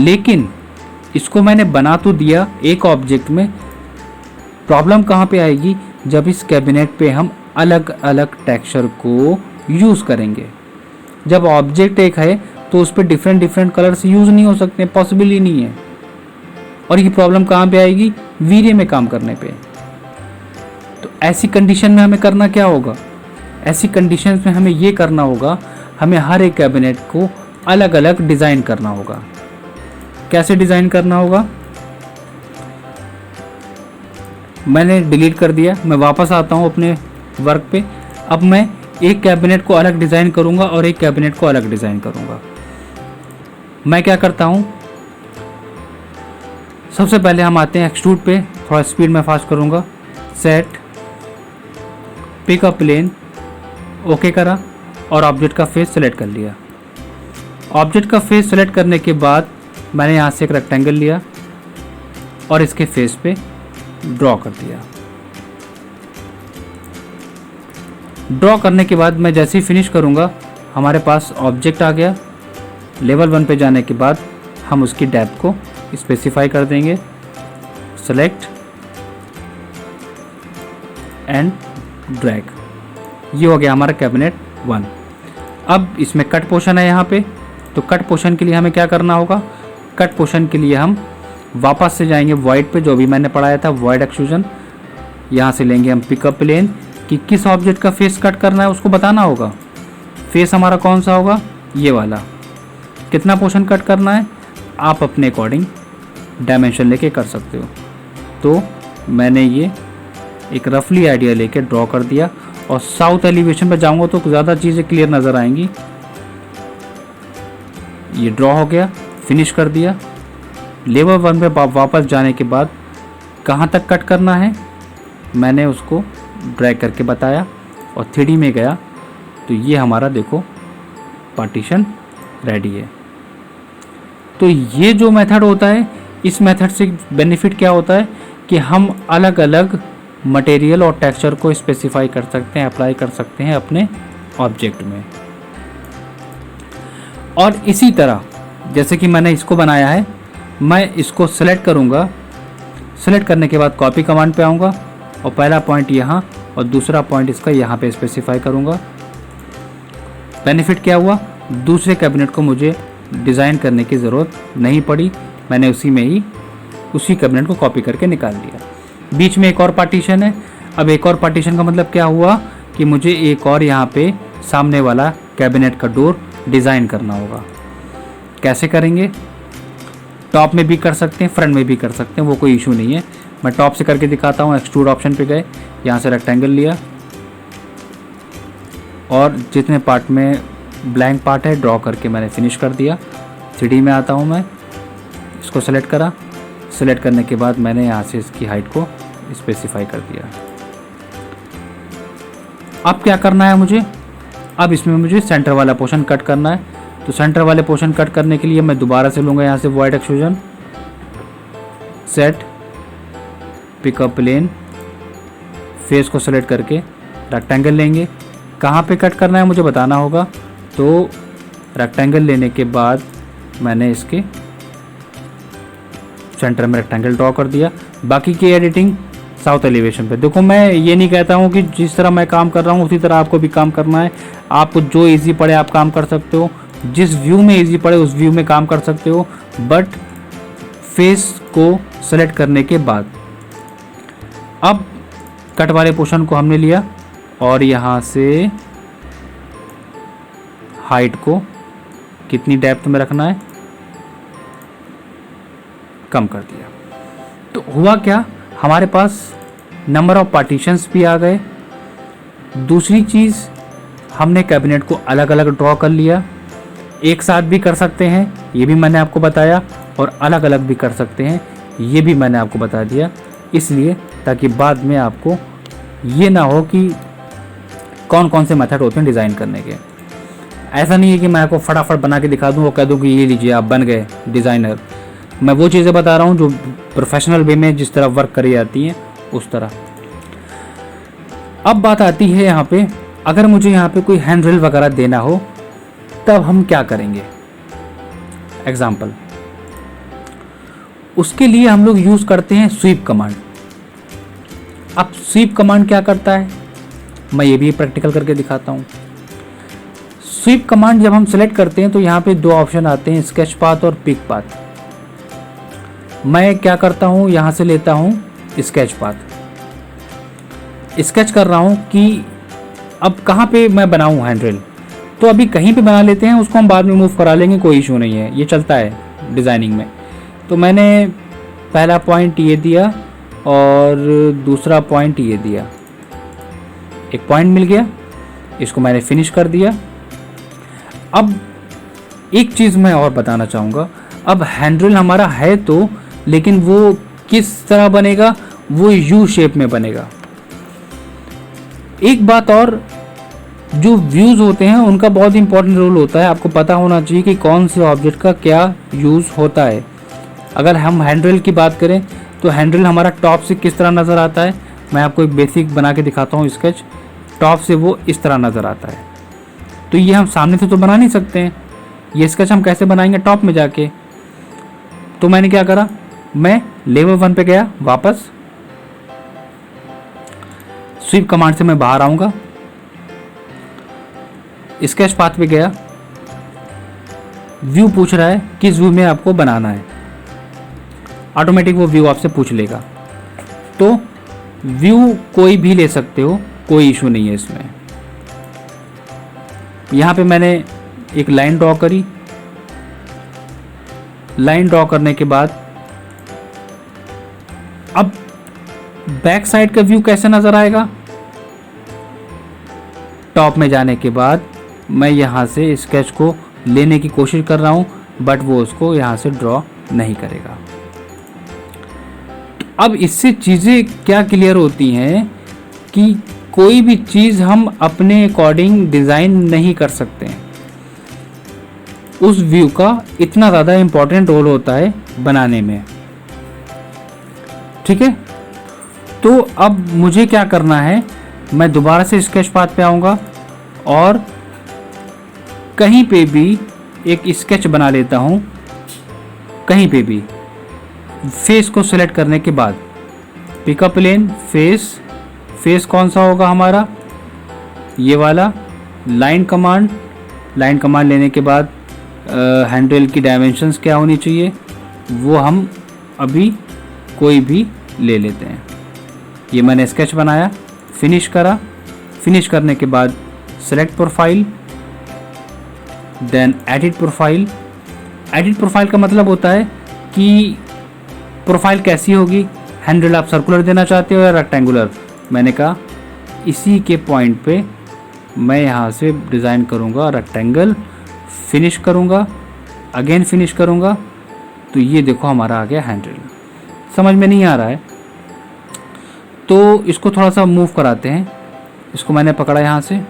लेकिन इसको मैंने बना तो दिया एक ऑब्जेक्ट में, प्रॉब्लम कहाँ पे आएगी, जब इस कैबिनेट पे हम अलग अलग टेक्सचर को यूज़ करेंगे। जब ऑब्जेक्ट एक है तो उस पर डिफरेंट कलर्स यूज़ नहीं हो सकते, पॉसिबल ही नहीं है। और ये प्रॉब्लम कहाँ पे आएगी, वीरे में काम करने पे। तो ऐसी कंडीशन में हमें करना क्या होगा, ऐसी कंडीशंस में हमें ये करना होगा, हमें हर एक कैबिनेट को अलग अलग डिज़ाइन करना होगा। कैसे डिज़ाइन करना होगा, मैंने डिलीट कर दिया, मैं वापस आता हूँ अपने वर्क पे। अब मैं एक कैबिनेट को अलग डिज़ाइन करूँगा और एक कैबिनेट को अलग डिज़ाइन करूँगा। मैं क्या करता हूँ, सबसे पहले हम आते हैं एक्सट्रूड पे, थोड़ा स्पीड में फास्ट करूँगा। Set pick a plane okay करा और ऑब्जेक्ट का फेस सेलेक्ट कर लिया। ऑब्जेक्ट का फेस सेलेक्ट करने के बाद मैंने यहाँ से एक रेक्टेंगल लिया और इसके फेस पे ड्रॉ कर दिया। ड्रॉ करने के बाद मैं जैसे ही फिनिश करूँगा, हमारे पास ऑब्जेक्ट आ गया। लेवल 1 पे जाने के बाद हम उसकी डेप्थ को स्पेसिफाई कर देंगे, सेलेक्ट एंड ड्रैग। ये हो गया हमारा कैबिनेट 1। अब इसमें कट पोर्शन है यहाँ पे, तो कट पोर्शन के लिए हमें क्या करना होगा, कट पोर्शन के लिए हम वापस से जाएंगे वाइड पे, जो भी मैंने पढ़ाया था वाइड एक्सट्रूजन। यहाँ से लेंगे हम पिकअप प्लेन कि किस ऑब्जेक्ट का फेस कट करना है उसको बताना होगा। फेस हमारा कौन सा होगा, ये वाला। कितना पोर्शन कट करना है आप अपने अकॉर्डिंग डायमेंशन लेके कर सकते हो। तो मैंने ये एक रफली आइडिया लेके ड्रॉ कर दिया और साउथ एलिवेशन पे जाऊंगा तो ज़्यादा चीज़ें क्लियर नज़र आएंगी। ये ड्रॉ हो गया, फिनिश कर दिया। लेवल 1 पे वापस जाने के बाद कहाँ तक कट करना है मैंने उसको ड्रैग करके बताया और 3D में गया तो ये हमारा देखो पार्टीशन रेडी है। तो ये जो मेथड होता है, इस मेथड से बेनिफिट क्या होता है कि हम अलग अलग मटेरियल और टेक्सचर को स्पेसिफाई कर सकते हैं, अप्लाई कर सकते हैं अपने ऑब्जेक्ट में। और इसी तरह जैसे कि मैंने इसको बनाया है, मैं इसको सेलेक्ट करूँगा। सेलेक्ट करने के बाद कॉपी कमांड पे आऊँगा और पहला पॉइंट यहाँ और दूसरा पॉइंट इसका यहाँ पे स्पेसिफाई करूँगा। बेनिफिट क्या हुआ, दूसरे कैबिनेट को मुझे डिज़ाइन करने की ज़रूरत नहीं पड़ी, मैंने उसी कैबिनेट को कॉपी करके निकाल लिया। बीच में एक और पार्टीशन है। अब एक और पार्टीशन का मतलब क्या हुआ कि मुझे एक और यहाँ पे सामने वाला कैबिनेट का डोर डिज़ाइन करना होगा। कैसे करेंगे? टॉप में भी कर सकते हैं, फ्रंट में भी कर सकते हैं, वो कोई इशू नहीं है। मैं टॉप से करके दिखाता हूँ। एक्सट्रूड ऑप्शन पे गए, यहाँ से रेक्टेंगल लिया और जितने पार्ट में ब्लैंक पार्ट है ड्रॉ करके मैंने फिनिश कर दिया। 3D में आता हूँ मैं, इसको सेलेक्ट करा। सेलेक्ट करने के बाद मैंने यहाँ से इसकी हाइट को स्पेसिफाई कर दिया। अब क्या करना है मुझे? अब इसमें मुझे सेंटर वाला पोर्शन कट करना है। तो सेंटर वाले पोर्शन कट करने के लिए मैं दोबारा से लूँगा यहाँ से void extrusion, set, pick a plane, face को सेलेक्ट करके रेक्टेंगल लेंगे। कहाँ पे कट करना है मुझे बताना होगा। तो रेक्टेंगल लेने के बाद मैंने इसके सेंटर में रेक्टेंगल ड्रॉ कर दिया। बाकी की एडिटिंग साउथ एलिवेशन पे। देखो, मैं ये नहीं कहता हूँ कि जिस तरह मैं काम कर रहा हूँ उसी तरह आपको भी काम करना है। आपको जो इजी पड़े आप काम कर सकते हो, जिस व्यू में इजी पड़े उस व्यू में काम कर सकते हो। बट फेस को सेलेक्ट करने के बाद अब कट वाले पोर्शन को हमने लिया और यहाँ से हाइट को कितनी डेप्थ में रखना है कम कर दिया। तो हुआ क्या, हमारे पास नंबर ऑफ पार्टीशंस भी आ गए। दूसरी चीज़, हमने कैबिनेट को अलग अलग ड्रॉ कर लिया। एक साथ भी कर सकते हैं, ये भी मैंने आपको बताया, और अलग अलग भी कर सकते हैं, ये भी मैंने आपको बता दिया। इसलिए ताकि बाद में आपको ये ना हो कि कौन कौन से मेथड होते हैं डिज़ाइन करने के। ऐसा नहीं है कि मैं आपको फटाफट बना के दिखा दूँ और कह दूँ कि ये लीजिए आप बन गए डिज़ाइनर। मैं वो चीज़ें बता रहा हूँ जो प्रोफेशनल वे में जिस तरह वर्क करी जाती हैं उस तरह। अब बात आती है यहाँ पे, अगर मुझे यहाँ पे कोई हैंड ड्रिल वगैरह देना हो तब हम क्या करेंगे। एग्जाम्पल, उसके लिए हम लोग यूज़ करते हैं स्वीप कमांड। अब स्वीप कमांड क्या करता है मैं ये भी प्रैक्टिकल करके दिखाता हूँ। स्वीप कमांड जब हम सेलेक्ट करते हैं तो यहाँ पे दो ऑप्शन आते हैं, स्केच पाथ और पिक पाथ। मैं क्या करता हूँ, यहाँ से लेता हूँ स्केच पाथ। स्केच कर रहा हूँ कि अब कहाँ पे मैं बनाऊँ हैंड ड्रिल, तो अभी कहीं पे बना लेते हैं, उसको हम बाद में मूव करा लेंगे, कोई इशू नहीं है, ये चलता है डिज़ाइनिंग में। तो मैंने पहला पॉइंट ये दिया और दूसरा पॉइंट ये दिया, एक पॉइंट मिल गया, इसको मैंने फिनिश कर दिया। अब एक चीज़ मैं और बताना चाहूँगा, अब हैंडल हमारा है तो, लेकिन वो किस तरह बनेगा, वो यू शेप में बनेगा। एक बात और, जो व्यूज़ होते हैं उनका बहुत इंपॉर्टेंट रोल होता है। आपको पता होना चाहिए कि कौन से ऑब्जेक्ट का क्या यूज़ होता है। अगर हम हैंडल की बात करें तो हैंडल हमारा टॉप से किस तरह नज़र आता है, मैं आपको एक बेसिक बना के दिखाता हूँ स्केच। टॉप से वो इस तरह नज़र आता है। तो ये हम सामने से तो बना नहीं सकते हैं, ये स्केच हम कैसे बनाएंगे टॉप में जाके। तो मैंने क्या करा, मैं लेवल 1 पे गया, वापस स्वीप कमांड से मैं बाहर आऊँगा, स्केच पाथ पे गया, व्यू पूछ रहा है किस व्यू में आपको बनाना है, ऑटोमेटिक वो व्यू आपसे पूछ लेगा। तो व्यू कोई भी ले सकते हो, कोई इशू नहीं है इसमें। यहाँ पे मैंने एक लाइन ड्रॉ करी। लाइन ड्रॉ करने के बाद अब बैक साइड का व्यू कैसे नजर आएगा, टॉप में जाने के बाद मैं यहाँ से स्केच को लेने की कोशिश कर रहा हूँ, बट वो उसको यहाँ से ड्रॉ नहीं करेगा। अब इससे चीज़ें क्या क्लियर होती हैं कि कोई भी चीज़ हम अपने अकॉर्डिंग डिज़ाइन नहीं कर सकते हैं। उस व्यू का इतना ज़्यादा इम्पोर्टेंट रोल होता है बनाने में। ठीक है, तो अब मुझे क्या करना है, मैं दोबारा से स्केच पाथ पे आऊँगा और कहीं पे भी एक स्केच बना लेता हूँ। कहीं पे भी फेस को सिलेक्ट करने के बाद पिकअप प्लेन, फेस कौन सा होगा हमारा, ये वाला। लाइन कमांड लेने के बाद हैंडल की डायमेंशंस क्या होनी चाहिए, वो हम अभी कोई भी ले लेते हैं। ये मैंने स्केच बनाया, फिनिश करा। फिनिश करने के बाद select profile, then edit profile. Edit profile का मतलब होता है कि प्रोफाइल कैसी होगी, हैंडल आप सर्कुलर देना चाहते हो या रेक्टेंगुलर। मैंने कहा इसी के पॉइंट पे मैं यहाँ से डिज़ाइन करूँगा रेक्टेंगल, फिनिश करूँगा, अगेन फिनिश करूँगा, तो ये देखो हमारा आ गया हैंडल। समझ में नहीं आ रहा है तो इसको थोड़ा सा मूव कराते हैं। इसको मैंने पकड़ा यहाँ से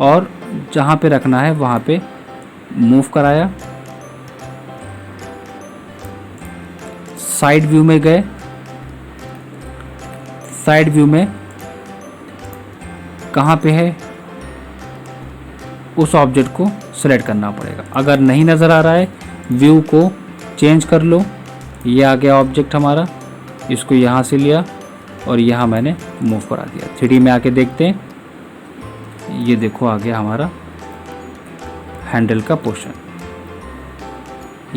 और जहाँ पे रखना है वहाँ पे मूव कराया। साइड व्यू में गए, साइड व्यू में कहाँ पे है उस ऑब्जेक्ट को सेलेक्ट करना पड़ेगा। अगर नहीं नज़र आ रहा है व्यू को चेंज कर लो। ये आ गया ऑब्जेक्ट हमारा, इसको यहाँ से लिया और यहाँ मैंने मूव करा दिया। 3D में आके देखते हैं, ये देखो आ गया हमारा हैंडल का पोर्शन।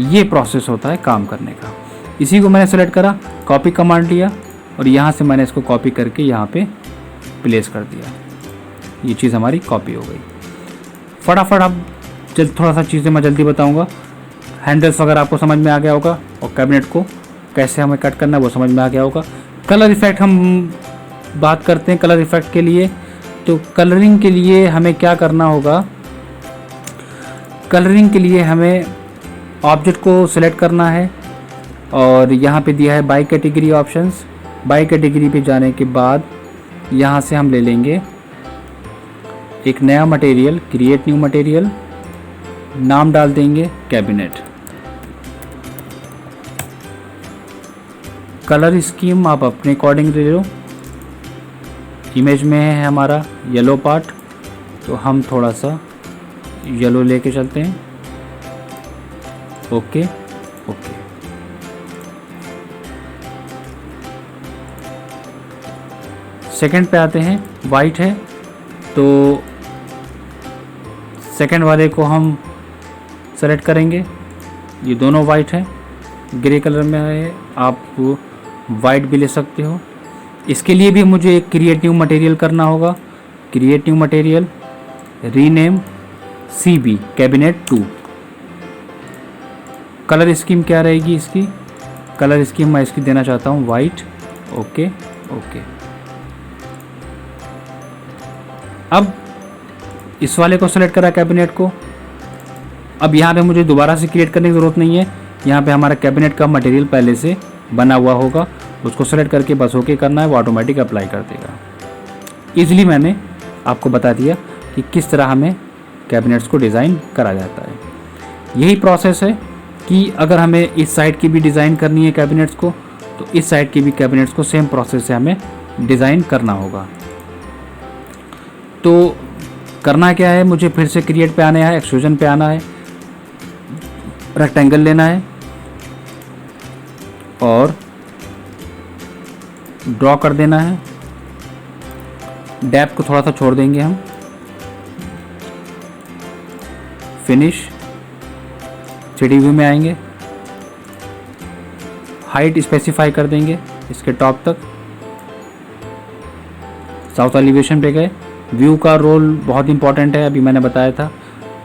ये प्रोसेस होता है काम करने का। इसी को मैंने सेलेक्ट करा, कॉपी कमांड लिया और यहाँ से मैंने इसको कॉपी करके यहाँ पे प्लेस कर दिया। ये चीज़ हमारी कॉपी हो गई। फटाफट अब थोड़ा सा चीज़ें मैं जल्दी बताऊँगा। हैंडल्स वगैरह आपको समझ में आ गया होगा और कैबिनेट को कैसे हमें कट करना है वो समझ में आ गया होगा। कलर इफ़ेक्ट हम बात करते हैं। कलर इफ़ेक्ट के लिए तो कलरिंग के लिए हमें क्या करना होगा, कलरिंग के लिए हमें ऑब्जेक्ट को सिलेक्ट करना है और यहाँ पे दिया है by category options. By category पे जाने के बाद यहाँ से हम ले लेंगे एक नया मटेरियल, क्रिएट न्यू मटेरियल, नाम डाल देंगे कैबिनेट। कलर स्कीम आप अपने अकॉर्डिंग ले लो। इमेज में है हमारा येलो पार्ट, तो हम थोड़ा सा येलो लेके चलते हैं। Okay okay. सेकंड पे आते हैं, वाइट है तो सेकंड वाले को हम सेलेक्ट करेंगे। ये दोनों वाइट है, ग्रे कलर में है, आप वाइट भी ले सकते हो। इसके लिए भी मुझे एक क्रिएट न्यू मटेरियल करना होगा। Create new material, rename CB cabinet 2। Colour scheme क्या रहेगी इसकी, कलर स्कीम मैं इसकी देना चाहता हूँ वाइट। Okay okay. अब इस वाले को सेलेक्ट करा कैबिनेट को। अब यहाँ पे मुझे दोबारा से क्रिएट करने की ज़रूरत नहीं है। यहाँ पे हमारा कैबिनेट का मटेरियल पहले से बना हुआ होगा, उसको सेलेक्ट करके बस ओके करना है, वो ऑटोमेटिक अप्लाई कर देगा। ईजिली मैंने आपको बता दिया कि किस तरह हमें कैबिनेट्स को डिज़ाइन करा जाता है। यही प्रोसेस है कि अगर हमें इस साइड की भी डिज़ाइन करनी है कैबिनेट्स को, तो इस साइड की भी कैबिनेट्स को सेम प्रोसेस से हमें डिज़ाइन करना होगा। तो करना क्या है, मुझे फिर से क्रिएट पे आना है, एक्सट्रूजन पे आना है, रेक्टेंगल लेना है और ड्रॉ कर देना है। डेप्थ को थोड़ा सा छोड़ देंगे हम। फिनिश, 3D व्यू में आएंगे, हाइट स्पेसिफाई कर देंगे इसके टॉप तक। साउथ एलिवेशन पे गए। व्यू का रोल बहुत इंपॉर्टेंट है, अभी मैंने बताया था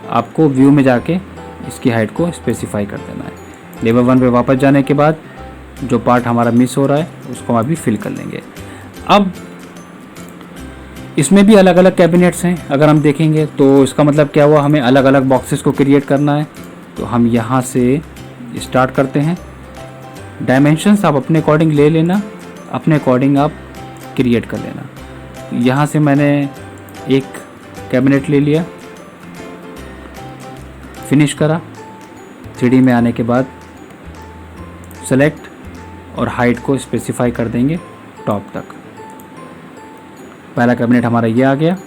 आपको। व्यू में जाके इसकी हाइट को स्पेसिफाई कर देना है। लेवल 1 पे वापस जाने के बाद जो पार्ट हमारा मिस हो रहा है उसको हम अभी फिल कर लेंगे। अब इसमें भी अलग अलग कैबिनेट्स हैं, अगर हम देखेंगे तो इसका मतलब क्या हुआ, हमें अलग अलग बॉक्सेस को क्रिएट करना है। तो हम यहाँ से स्टार्ट करते हैं। डायमेंशंस आप अपने अकॉर्डिंग ले लेना, अपने अकॉर्डिंग आप क्रिएट कर लेना। यहाँ से मैंने एक कैबिनेट ले लिया, फिनिश करा। 3D में आने के बाद सेलेक्ट और हाइट को स्पेसिफाई कर देंगे टॉप तक। पहला कैबिनेट हमारा ये आ गया,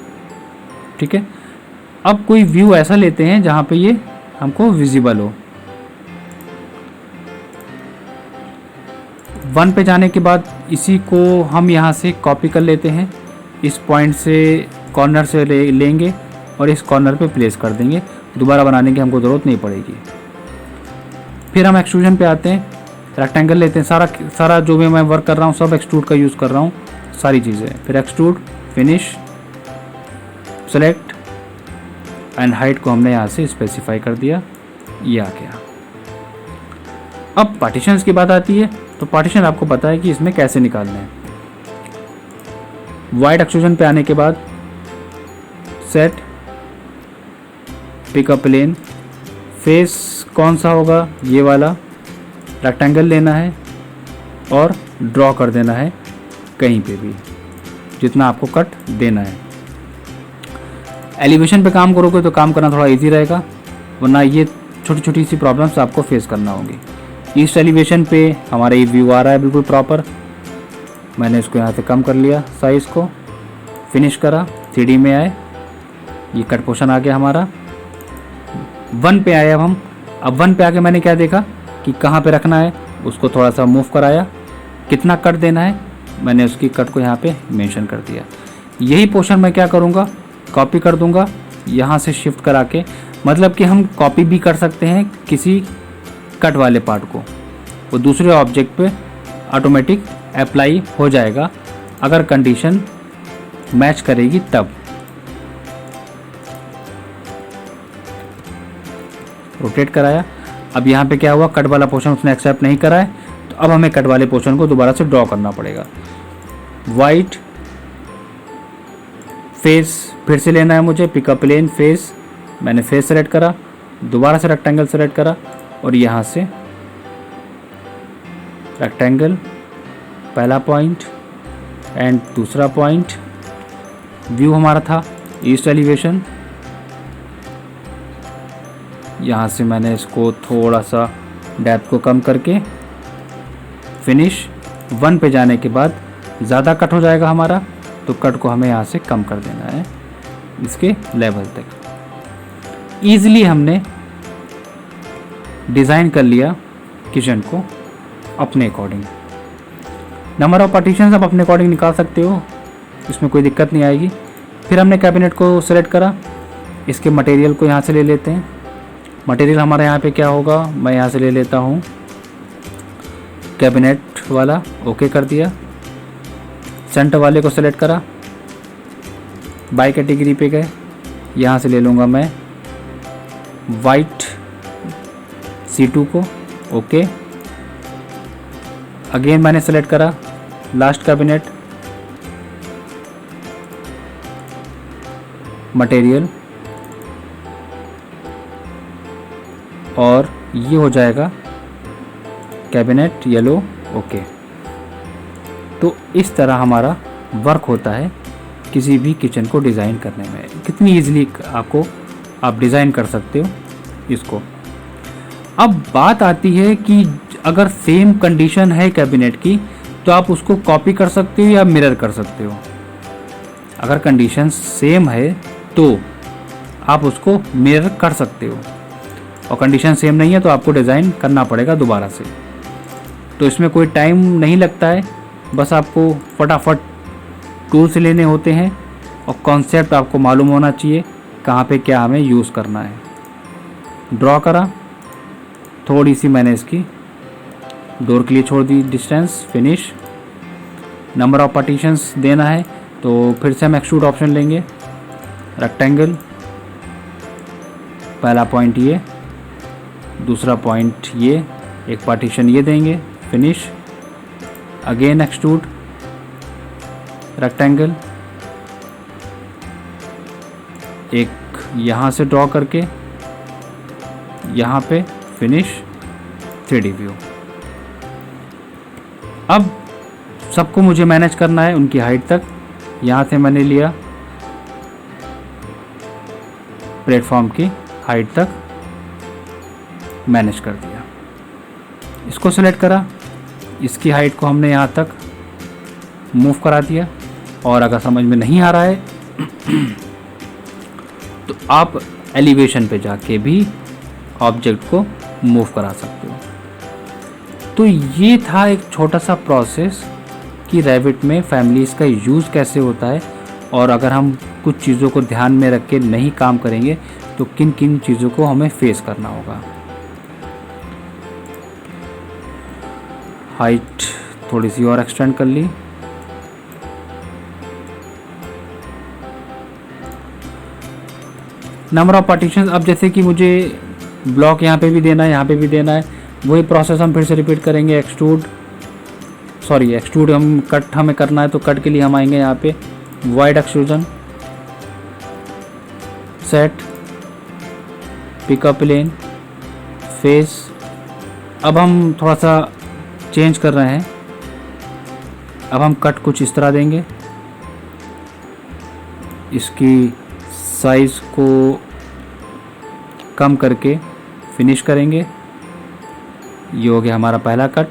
ठीक है। अब कोई व्यू ऐसा लेते हैं जहाँ पे ये हमको विजिबल हो। 1 पे जाने के बाद इसी को हम यहाँ से कॉपी कर लेते हैं। इस पॉइंट से कॉर्नर से लेंगे और इस कॉर्नर पे प्लेस कर देंगे। दोबारा बनाने की हमको ज़रूरत नहीं पड़ेगी। फिर हम एक्सट्रूजन पे आते हैं, रेक्टेंगल लेते हैं, सारा जो भी मैं वर्क कर रहा हूँ सब एक्सट्रूड का यूज़ कर रहा हूँ, सारी चीज़ें। फिर extrude, finish, select and height को हमने यहाँ से स्पेसिफाई कर दिया, ये आ गया। अब पार्टीशंस की बात आती है, तो पार्टीशन आपको पता है कि इसमें कैसे निकालने हैं। वाइड एक्सट्रूजन पे आने के बाद set, pick a plane, face कौन सा होगा, ये वाला, रेक्टेंगल लेना है और ड्रॉ कर देना है कहीं पे भी जितना आपको कट देना है। एलिवेशन पे काम करोगे तो काम करना थोड़ा इजी रहेगा, वरना ये छोटी छोटी सी प्रॉब्लम्स आपको फेस करना होगी। ईस्ट एलिवेशन पे हमारा ये व्यू आ रहा है बिल्कुल प्रॉपर, मैंने इसको यहाँ से कम कर लिया साइज़ को, फिनिश करा, 3D में आए, ये कट पोर्शन आ गया हमारा। 1 पे आए अब 1 पे आके मैंने क्या देखा कि कहाँ पे रखना है, उसको थोड़ा सा मूव कराया, कितना कट देना है मैंने उसकी कट को यहाँ पे मेंशन कर दिया। यही पोर्शन मैं क्या करूँगा, कॉपी कर दूँगा यहाँ से शिफ्ट करा के, मतलब कि हम कॉपी भी कर सकते हैं किसी कट वाले पार्ट को, वो दूसरे ऑब्जेक्ट पे ऑटोमेटिक अप्लाई हो जाएगा अगर कंडीशन मैच करेगी तब। रोटेट कराया, अब यहाँ पे क्या हुआ, कट वाला पोर्शन उसने एक्सेप्ट नहीं करा है, तो अब हमें कट वाले पोर्शन को दोबारा से ड्रॉ करना पड़ेगा। वाइट फेस फिर से लेना है मुझे, पिकअप प्लेन, फेस, मैंने फेस सेलेक्ट करा, दोबारा से रेक्टेंगल सेलेक्ट करा और यहाँ से रेक्टेंगल पहला पॉइंट एंड दूसरा पॉइंट। व्यू हमारा था ईस्ट एलिवेशन, यहाँ से मैंने इसको थोड़ा सा डेप्थ को कम करके फिनिश। 1 पे जाने के बाद ज़्यादा कट हो जाएगा हमारा, तो कट को हमें यहाँ से कम कर देना है इसके लेवल तक। ईज़िली हमने डिज़ाइन कर लिया किचन को अपने अकॉर्डिंग। नंबर ऑफ पार्टीशंस आप अपने अकॉर्डिंग निकाल सकते हो, इसमें कोई दिक्कत नहीं आएगी। फिर हमने कैबिनेट को सेलेक्ट करा, इसके मटेरियल को यहाँ से ले लेते हैं। मटेरियल हमारा यहाँ पे क्या होगा, मैं यहाँ से ले लेता हूँ कैबिनेट वाला, ओके कर दिया। सेंटर वाले को सेलेक्ट करा, बाय कैटेगरी पे गए, यहाँ से ले लूँगा मैं वाइट C2 को, ओके। अगेन मैंने सेलेक्ट करा लास्ट कैबिनेट, मटेरियल, और ये हो जाएगा कैबिनेट येलो, ओके। तो इस तरह हमारा वर्क होता है किसी भी किचन को डिज़ाइन करने में। कितनी इजीली आप डिज़ाइन कर सकते हो इसको। अब बात आती है कि अगर सेम कंडीशन है कैबिनेट की तो आप उसको कॉपी कर सकते हो या मिरर कर सकते हो। अगर कंडीशन सेम है तो आप उसको मिरर कर सकते हो, और कंडीशन सेम नहीं है तो आपको डिज़ाइन करना पड़ेगा दोबारा से। तो इसमें कोई टाइम नहीं लगता है, बस आपको फटाफट टूल्स लेने होते हैं और कॉन्सेप्ट आपको मालूम होना चाहिए कहाँ पे क्या हमें यूज़ करना है। ड्रॉ करा, थोड़ी सी मैंने इसकी डोर के लिए छोड़ दी distance, finish. Number of partitions देना है तो फिर से हम एक्सट्रूड ऑप्शन लेंगे, रेक्टेंगल, पहला पॉइंट ये, दूसरा पॉइंट ये, एक पार्टीशन ये देंगे, फिनिश। अगेन एक्सट्रूड, रेक्टेंगल, एक यहाँ से ड्रॉ करके यहाँ पे फिनिश, 3D व्यू। अब सबको मुझे मैनेज करना है उनकी हाइट तक। यहाँ से मैंने लिया प्लेटफॉर्म की हाइट तक, मैनेज कर दिया। इसको सेलेक्ट करा, इसकी हाइट को हमने यहाँ तक मूव करा दिया। और अगर समझ में नहीं आ रहा है तो आप एलिवेशन पे जाके भी ऑब्जेक्ट को मूव करा सकते हो। तो ये था एक छोटा सा प्रोसेस कि रैविट में फैमिलीज़ का यूज़ कैसे होता है, और अगर हम कुछ चीज़ों को ध्यान में रख के नहीं काम करेंगे तो किन किन चीज़ों को हमें फेस करना होगा। हाइट थोड़ी सी और एक्सटेंड कर ली। नंबर ऑफ पार्टीशंस, अब जैसे कि मुझे ब्लॉक यहाँ पे भी देना है, यहाँ पे भी देना है, वही प्रोसेस हम फिर से रिपीट करेंगे। एक्सट्रूड हम कट हमें करना है, तो कट के लिए हम आएंगे यहाँ पे void extrusion, set, pick a plane, face. अब हम थोड़ा सा चेंज कर रहे हैं, अब हम कट कुछ इस तरह देंगे, इसकी साइज को कम करके फिनिश करेंगे। ये हो गया हमारा पहला कट।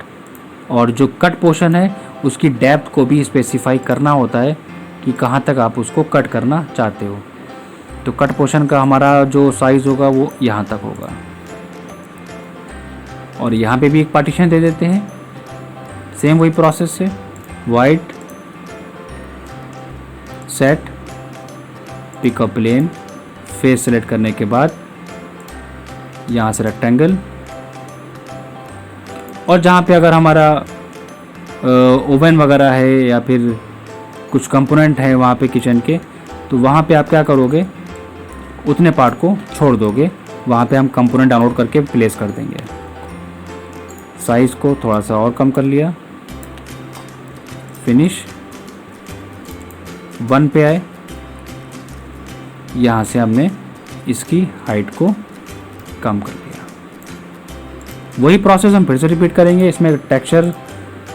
और जो कट पोर्शन है उसकी डेप्थ को भी स्पेसिफाई करना होता है कि कहाँ तक आप उसको कट करना चाहते हो। तो कट पोर्शन का हमारा जो साइज़ होगा वो यहाँ तक होगा। और यहाँ पे भी एक पार्टीशन दे देते हैं, सेम वही प्रोसेस से, void, set, pick a plane, face select करने के बाद यहाँ से रेक्टेंगल। और जहाँ पे अगर हमारा ओवन वगैरह है या फिर कुछ कंपोनेंट है वहाँ पे किचन के, तो वहाँ पे आप क्या करोगे, उतने पार्ट को छोड़ दोगे, वहाँ पे हम कंपोनेंट डाउनलोड करके प्लेस कर देंगे। साइज़ को थोड़ा सा और कम कर लिया, फिनिश, 1 पे आए, यहाँ से हमने इसकी हाइट को कम कर लिया। वही प्रोसेस हम फिर से रिपीट करेंगे। इसमें टेक्सचर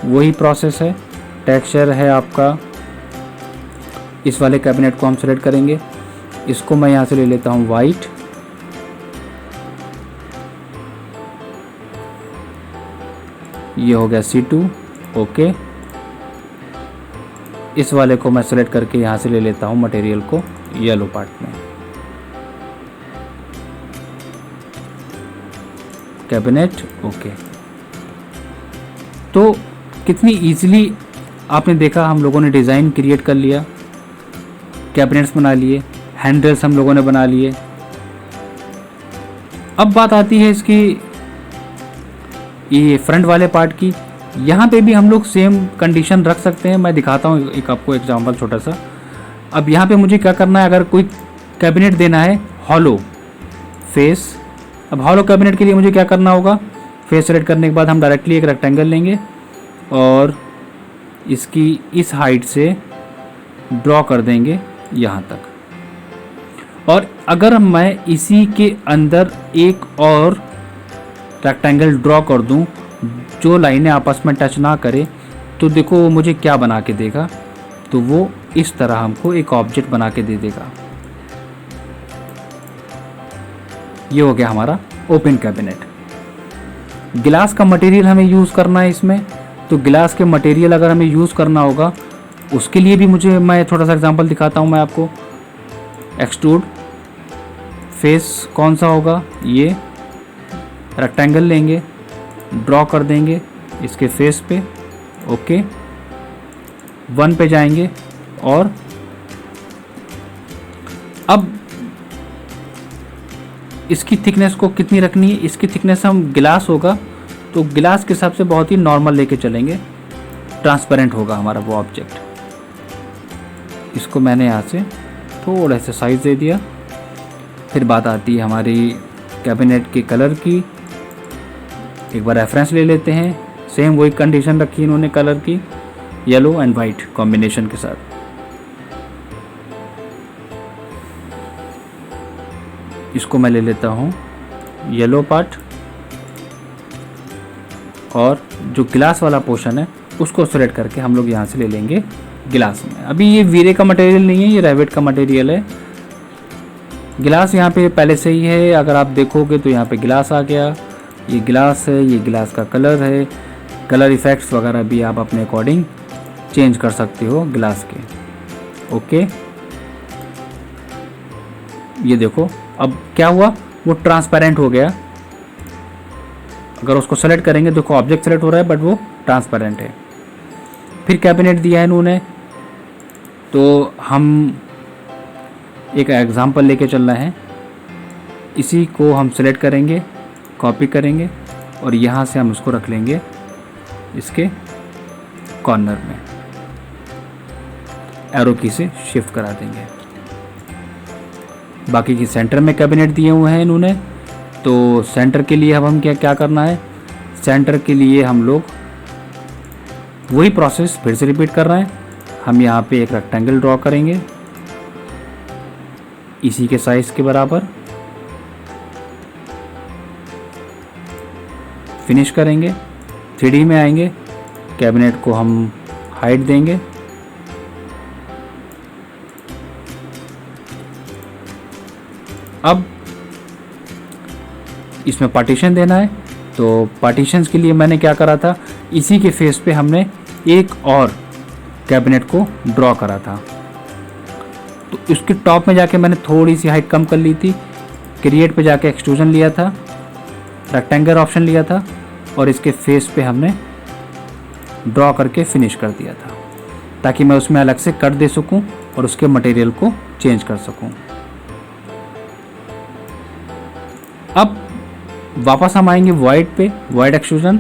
वही प्रोसेस है, टेक्सचर है आपका, इस वाले कैबिनेट को हम सेलेक्ट करेंगे। इसको मैं यहाँ से ले लेता हूँ वाइट, ये हो गया C2, ओके। इस वाले को मैं सेलेक्ट करके यहाँ से ले लेता हूँ मटेरियल को येलो पार्ट में, कैबिनेट, ओके। तो कितनी इजीली आपने देखा, हम लोगों ने डिज़ाइन क्रिएट कर लिया, कैबिनेट्स बना लिए, हैंडल्स हम लोगों ने बना लिए। अब बात आती है इसकी ये फ्रंट वाले पार्ट की। यहाँ पे भी हम लोग सेम कंडीशन रख सकते हैं। मैं दिखाता हूँ एक आपको एग्जांपल छोटा सा। अब यहाँ पे मुझे क्या करना है, अगर कोई कैबिनेट देना है हॉलो फेस, अब हॉलो कैबिनेट के लिए मुझे क्या करना होगा, फेस सेलेक्ट करने के बाद हम डायरेक्टली एक रेक्टेंगल लेंगे और इसकी इस हाइट से ड्रॉ कर देंगे यहाँ तक। और अगर मैं इसी के अंदर एक और रेक्टेंगल ड्रॉ कर दूं जो लाइनें आपस में टच ना करे, तो देखो वो मुझे क्या बना के देगा, तो वो इस तरह हमको एक ऑब्जेक्ट बना के दे देगा। ये हो गया हमारा ओपन कैबिनेट। गिलास का मटेरियल हमें यूज़ करना है इसमें, तो गिलास के मटेरियल अगर हमें यूज़ करना होगा उसके लिए भी मुझे, मैं थोड़ा सा एग्जांपल दिखाता हूँ मैं आपको। एक्सट्रूड फेस कौन सा होगा, ये रेक्टेंगल लेंगे, ड्रॉ कर देंगे इसके फेस पे, ओके। 1 पे जाएंगे और अब इसकी थिकनेस को कितनी रखनी है, इसकी थिकनेस हम गिलास होगा तो गिलास के हिसाब से बहुत ही नॉर्मल लेके चलेंगे, ट्रांसपेरेंट होगा हमारा वो ऑब्जेक्ट। इसको मैंने यहाँ से थोड़ा सा साइज दे दिया। फिर बात आती है हमारी कैबिनेट के कलर की। एक बार रेफरेंस ले लेते हैं, सेम वही कंडीशन रखी इन्होंने कलर की, येलो एंड वाइट कॉम्बिनेशन के साथ। इसको मैं ले लेता हूँ येलो पार्ट और जो गिलास वाला पोर्शन है उसको सेलेक्ट करके हम लोग यहाँ से ले लेंगे गिलास में। अभी ये वीरे का मटेरियल नहीं है, ये रेविट का मटेरियल है। गिलास यहाँ पे पहले से ही है, अगर आप देखोगे तो यहाँ पे गिलास आ गया, ये गिलास है, ये गिलास का कलर है। कलर इफ़ेक्ट्स वगैरह भी आप अपने अकॉर्डिंग चेंज कर सकते हो गिलास के, ओके। ये देखो अब क्या हुआ, वो ट्रांसपेरेंट हो गया। अगर उसको सेलेक्ट करेंगे, देखो ऑब्जेक्ट सेलेक्ट हो रहा है बट वो ट्रांसपेरेंट है। फिर कैबिनेट दिया है इन्होंने, तो हम एक एग्जांपल लेके चलना है। इसी को हम सेलेक्ट करेंगे, कॉपी करेंगे और यहाँ से हम इसको रख लेंगे इसके कॉर्नर में, एरो की से शिफ्ट करा देंगे। बाकी की सेंटर में कैबिनेट दिए हुए हैं इन्होंने, तो सेंटर के लिए अब हम क्या करना है, सेंटर के लिए हम लोग वही प्रोसेस फिर से रिपीट कर रहे हैं। हम यहाँ पे एक रेक्टेंगल ड्रॉ करेंगे इसी के साइज के बराबर, फिनिश करेंगे, 3D में आएंगे, कैबिनेट को हम हाइट देंगे, अब इसमें पार्टीशन देना है। तो पार्टीशंस के लिए मैंने क्या करा था, इसी के फेस पे हमने एक और कैबिनेट को ड्रॉ करा था, तो इसके टॉप में जाके मैंने थोड़ी सी हाइट कम कर ली थी, क्रिएट पे जाके एक्सट्रूजन लिया था, रेक्टेंगल ऑप्शन लिया था और इसके फेस पे हमने ड्रॉ करके फिनिश कर दिया था, ताकि मैं उसमें अलग से कट दे सकूं और उसके मटेरियल को चेंज कर सकूं। अब वापस हम आएंगे वाइड पे, वाइड एक्सट्रूजन,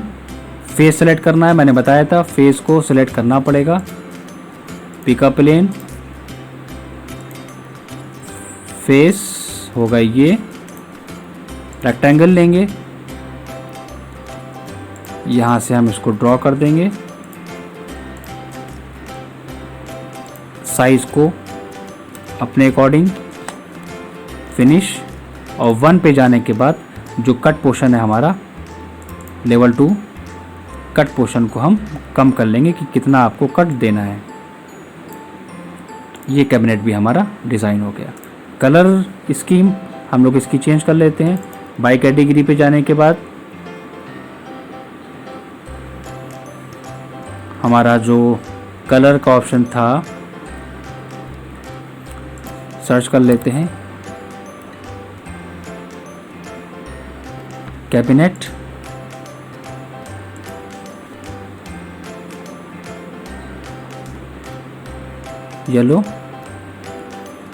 फेस सेलेक्ट करना है, मैंने बताया था फेस को सेलेक्ट करना पड़ेगा, पिकअप प्लेन, फेस होगा ये, रेक्टेंगल लेंगे, यहाँ से हम इसको ड्रॉ कर देंगे, साइज को अपने अकॉर्डिंग, फिनिश, और 1 पे जाने के बाद जो कट पोर्शन है हमारा लेवल 2, कट पोर्शन को हम कम कर लेंगे कि कितना आपको कट देना है। ये कैबिनेट भी हमारा डिज़ाइन हो गया। कलर स्कीम हम लोग इसकी चेंज कर लेते हैं। बाई कैटेगरी पे जाने के बाद हमारा जो कलर का ऑप्शन था, सर्च कर लेते हैं कैबिनेट, येलो,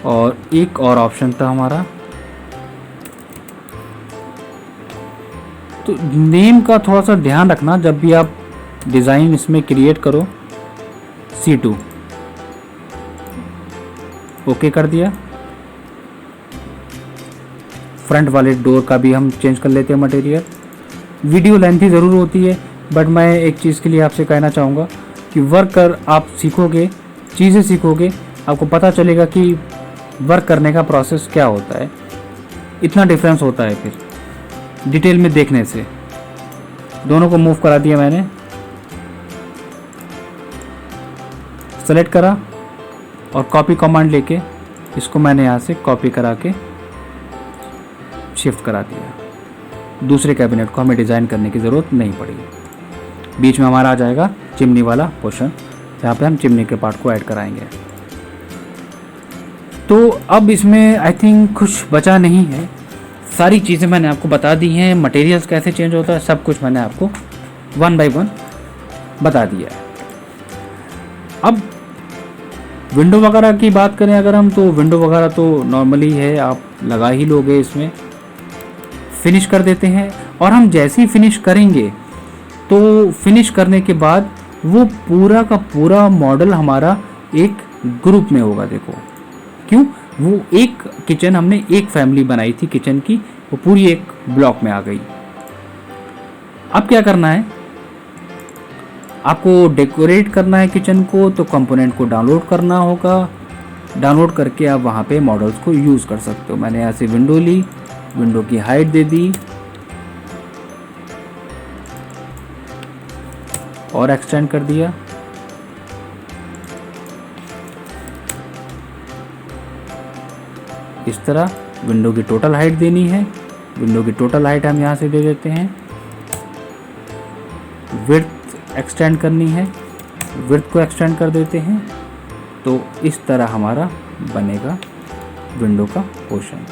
और एक और ऑप्शन था हमारा, तो नेम का थोड़ा सा ध्यान रखना जब भी आप डिज़ाइन इसमें क्रिएट करो। C2 ओके कर दिया। फ्रंट वाले डोर का भी हम चेंज कर लेते हैं मटेरियल। वीडियो लेंथी ज़रूर होती है, बट मैं एक चीज़ के लिए आपसे कहना चाहूँगा कि वर्क कर आप सीखोगे, चीज़ें सीखोगे, आपको पता चलेगा कि वर्क करने का प्रोसेस क्या होता है। इतना डिफरेंस होता है फिर डिटेल में देखने से। दोनों को मूव करा दिया मैंने, सेलेक्ट करा और कॉपी कमांड लेके इसको मैंने यहाँ से कॉपी करा के शिफ्ट करा दिया। दूसरे कैबिनेट को हमें डिज़ाइन करने की ज़रूरत नहीं पड़ेगी। बीच में हमारा आ जाएगा चिमनी वाला पोर्शन, जहाँ पे हम चिमनी के पार्ट को ऐड कराएंगे। तो अब इसमें आई थिंक कुछ बचा नहीं है, सारी चीज़ें मैंने आपको बता दी हैं। मटेरियल्स कैसे चेंज होता है सब कुछ मैंने आपको 1 बाय 1 बता दिया है। अब विंडो वगैरह की बात करें अगर हम, तो विंडो वगैरह तो नॉर्मली है, आप लगा ही लोगे। इसमें फिनिश कर देते हैं और हम जैसे ही फिनिश करेंगे तो फिनिश करने के बाद वो पूरा का पूरा मॉडल हमारा एक ग्रुप में होगा। देखो क्यों, वो एक किचन हमने एक फैमिली बनाई थी किचन की, वो पूरी एक ब्लॉक में आ गई। अब क्या करना है, आपको डेकोरेट करना है किचन को, तो कंपोनेंट को डाउनलोड करना होगा। डाउनलोड करके आप वहाँ पे मॉडल्स को यूज़ कर सकते हो। मैंने यहाँ से विंडो ली, विंडो की हाइट दे दी और एक्सटेंड कर दिया। इस तरह विंडो की टोटल हाइट देनी है। विंडो की टोटल हाइट हम यहाँ से दे देते हैं। विड्थ एक्सटेंड करनी है, विड्थ को एक्सटेंड कर देते हैं। तो इस तरह हमारा बनेगा विंडो का पोर्शन।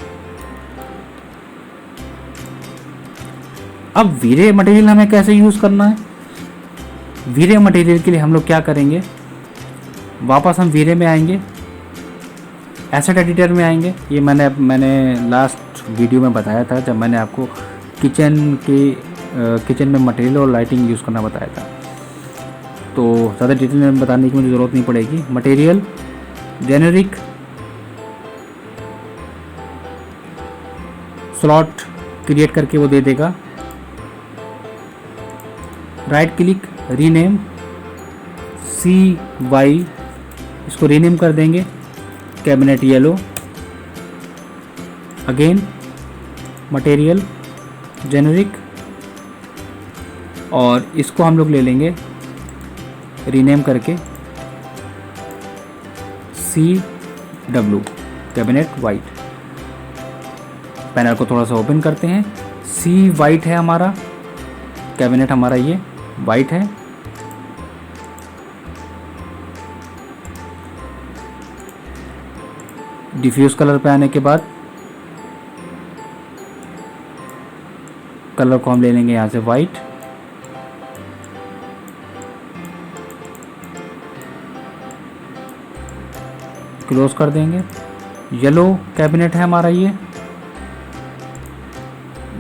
अब वीरे मटेरियल हमें कैसे यूज़ करना है, वीरे मटेरियल के लिए हम लोग क्या करेंगे, वापस हम वीरे में आएंगे, एसेट एडिटर में आएंगे। ये मैंने लास्ट वीडियो में बताया था जब मैंने आपको किचन में मटेरियल और लाइटिंग यूज़ करना बताया था। तो ज़्यादा डिटेल में बताने की मुझे ज़रूरत नहीं पड़ेगी। मटेरियल जेनेरिक, स्लॉट क्रिएट करके वो दे देगा। राइट क्लिक, रीनेम, CY, इसको रीनेम कर देंगे cabinet yellow. Again material generic, और इसको हम लोग ले लेंगे रीनेम करके CW, कैबिनेट वाइट। पैनल को थोड़ा सा ओपन करते हैं। C वाइट है हमारा कैबिनेट, हमारा ये वाइट है। डिफ्यूज कलर पे आने के बाद कलर को हम ले लेंगे यहाँ से वाइट। क्लोज कर देंगे। येलो कैबिनेट है हमारा ये,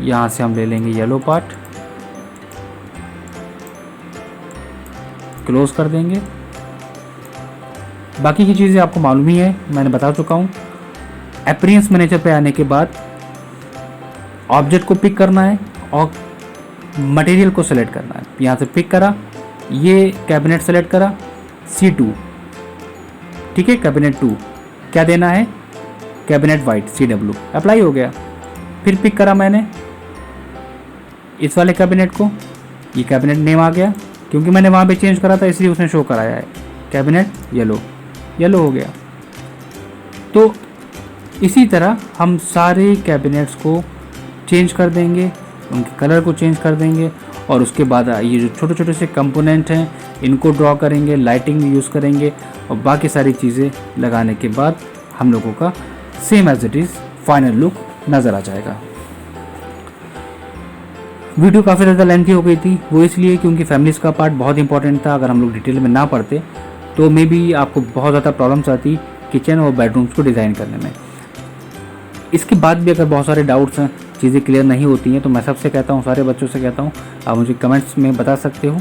यहाँ से हम ले लेंगे येलो पार्ट, क्लोज कर देंगे। बाकी की चीज़ें आपको मालूम ही है, मैंने बता चुका हूँ। अपीयरेंस मैनेजर पे आने के बाद ऑब्जेक्ट को पिक करना है और मटेरियल को सेलेक्ट करना है। यहाँ से पिक करा, ये कैबिनेट सेलेक्ट करा, C2, ठीक है। कैबिनेट 2 क्या देना है, कैबिनेट वाइट CW, अप्लाई हो गया। फिर पिक करा मैंने इस वाले कैबिनेट को, ये कैबिनेट नेम आ गया, क्योंकि मैंने वहाँ पे चेंज करा था इसलिए उसने शो कराया है। कैबिनेट येलो हो गया। तो इसी तरह हम सारे कैबिनेट्स को चेंज कर देंगे, उनके कलर को चेंज कर देंगे, और उसके बाद ये जो छोटे छोटे से कंपोनेंट हैं इनको ड्रॉ करेंगे, लाइटिंग भी यूज़ करेंगे, और बाकी सारी चीज़ें लगाने के बाद हम लोगों का same as it is final look नज़र आ जाएगा। वीडियो काफ़ी ज़्यादा लेंथी हो गई थी, वो इसलिए क्योंकि फैमिलीज़ का पार्ट बहुत इंपॉर्टेंट था। अगर हम लोग डिटेल में ना पढ़ते तो मे बी आपको बहुत ज़्यादा प्रॉब्लम्स आती किचन और बेडरूम्स को डिज़ाइन करने में। इसके बाद भी अगर बहुत सारे डाउट्स हैं, चीज़ें क्लियर नहीं होती हैं, तो मैं सबसे कहता हूँ, सारे बच्चों से कहता हूँ, आप मुझे कमेंट्स में बता सकते हो,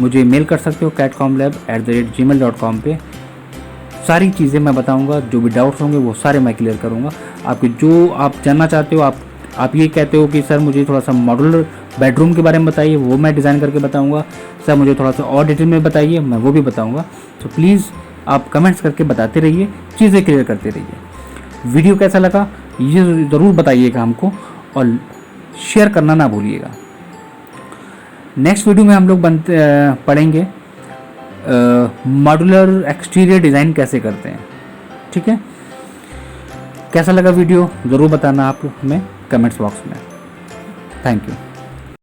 मुझे मेल कर सकते हो catcomlab@gmail.com पे। सारी चीज़ें मैं बताऊँगा, जो भी डाउट्स होंगे वो सारे मैं क्लियर करूँगा। आपके जो आप जानना चाहते हो, आप ये कहते हो कि सर मुझे थोड़ा सा मॉड्यूलर बेडरूम के बारे में बताइए, वो मैं डिज़ाइन करके बताऊँगा। सर मुझे थोड़ा सा और डिटेल में बताइए, मैं वो भी बताऊँगा। तो प्लीज़ आप कमेंट्स करके बताते रहिए, चीज़ें क्लियर करते रहिए। वीडियो कैसा लगा ये ज़रूर बताइएगा हमको, और शेयर करना ना भूलिएगा। नेक्स्ट वीडियो में हम लोग पढ़ेंगे मॉड्यूलर एक्सटीरियर डिज़ाइन कैसे करते हैं, ठीक है। कैसा लगा वीडियो ज़रूर बताना आप हमें कमेंट्स बॉक्स में। Thank you.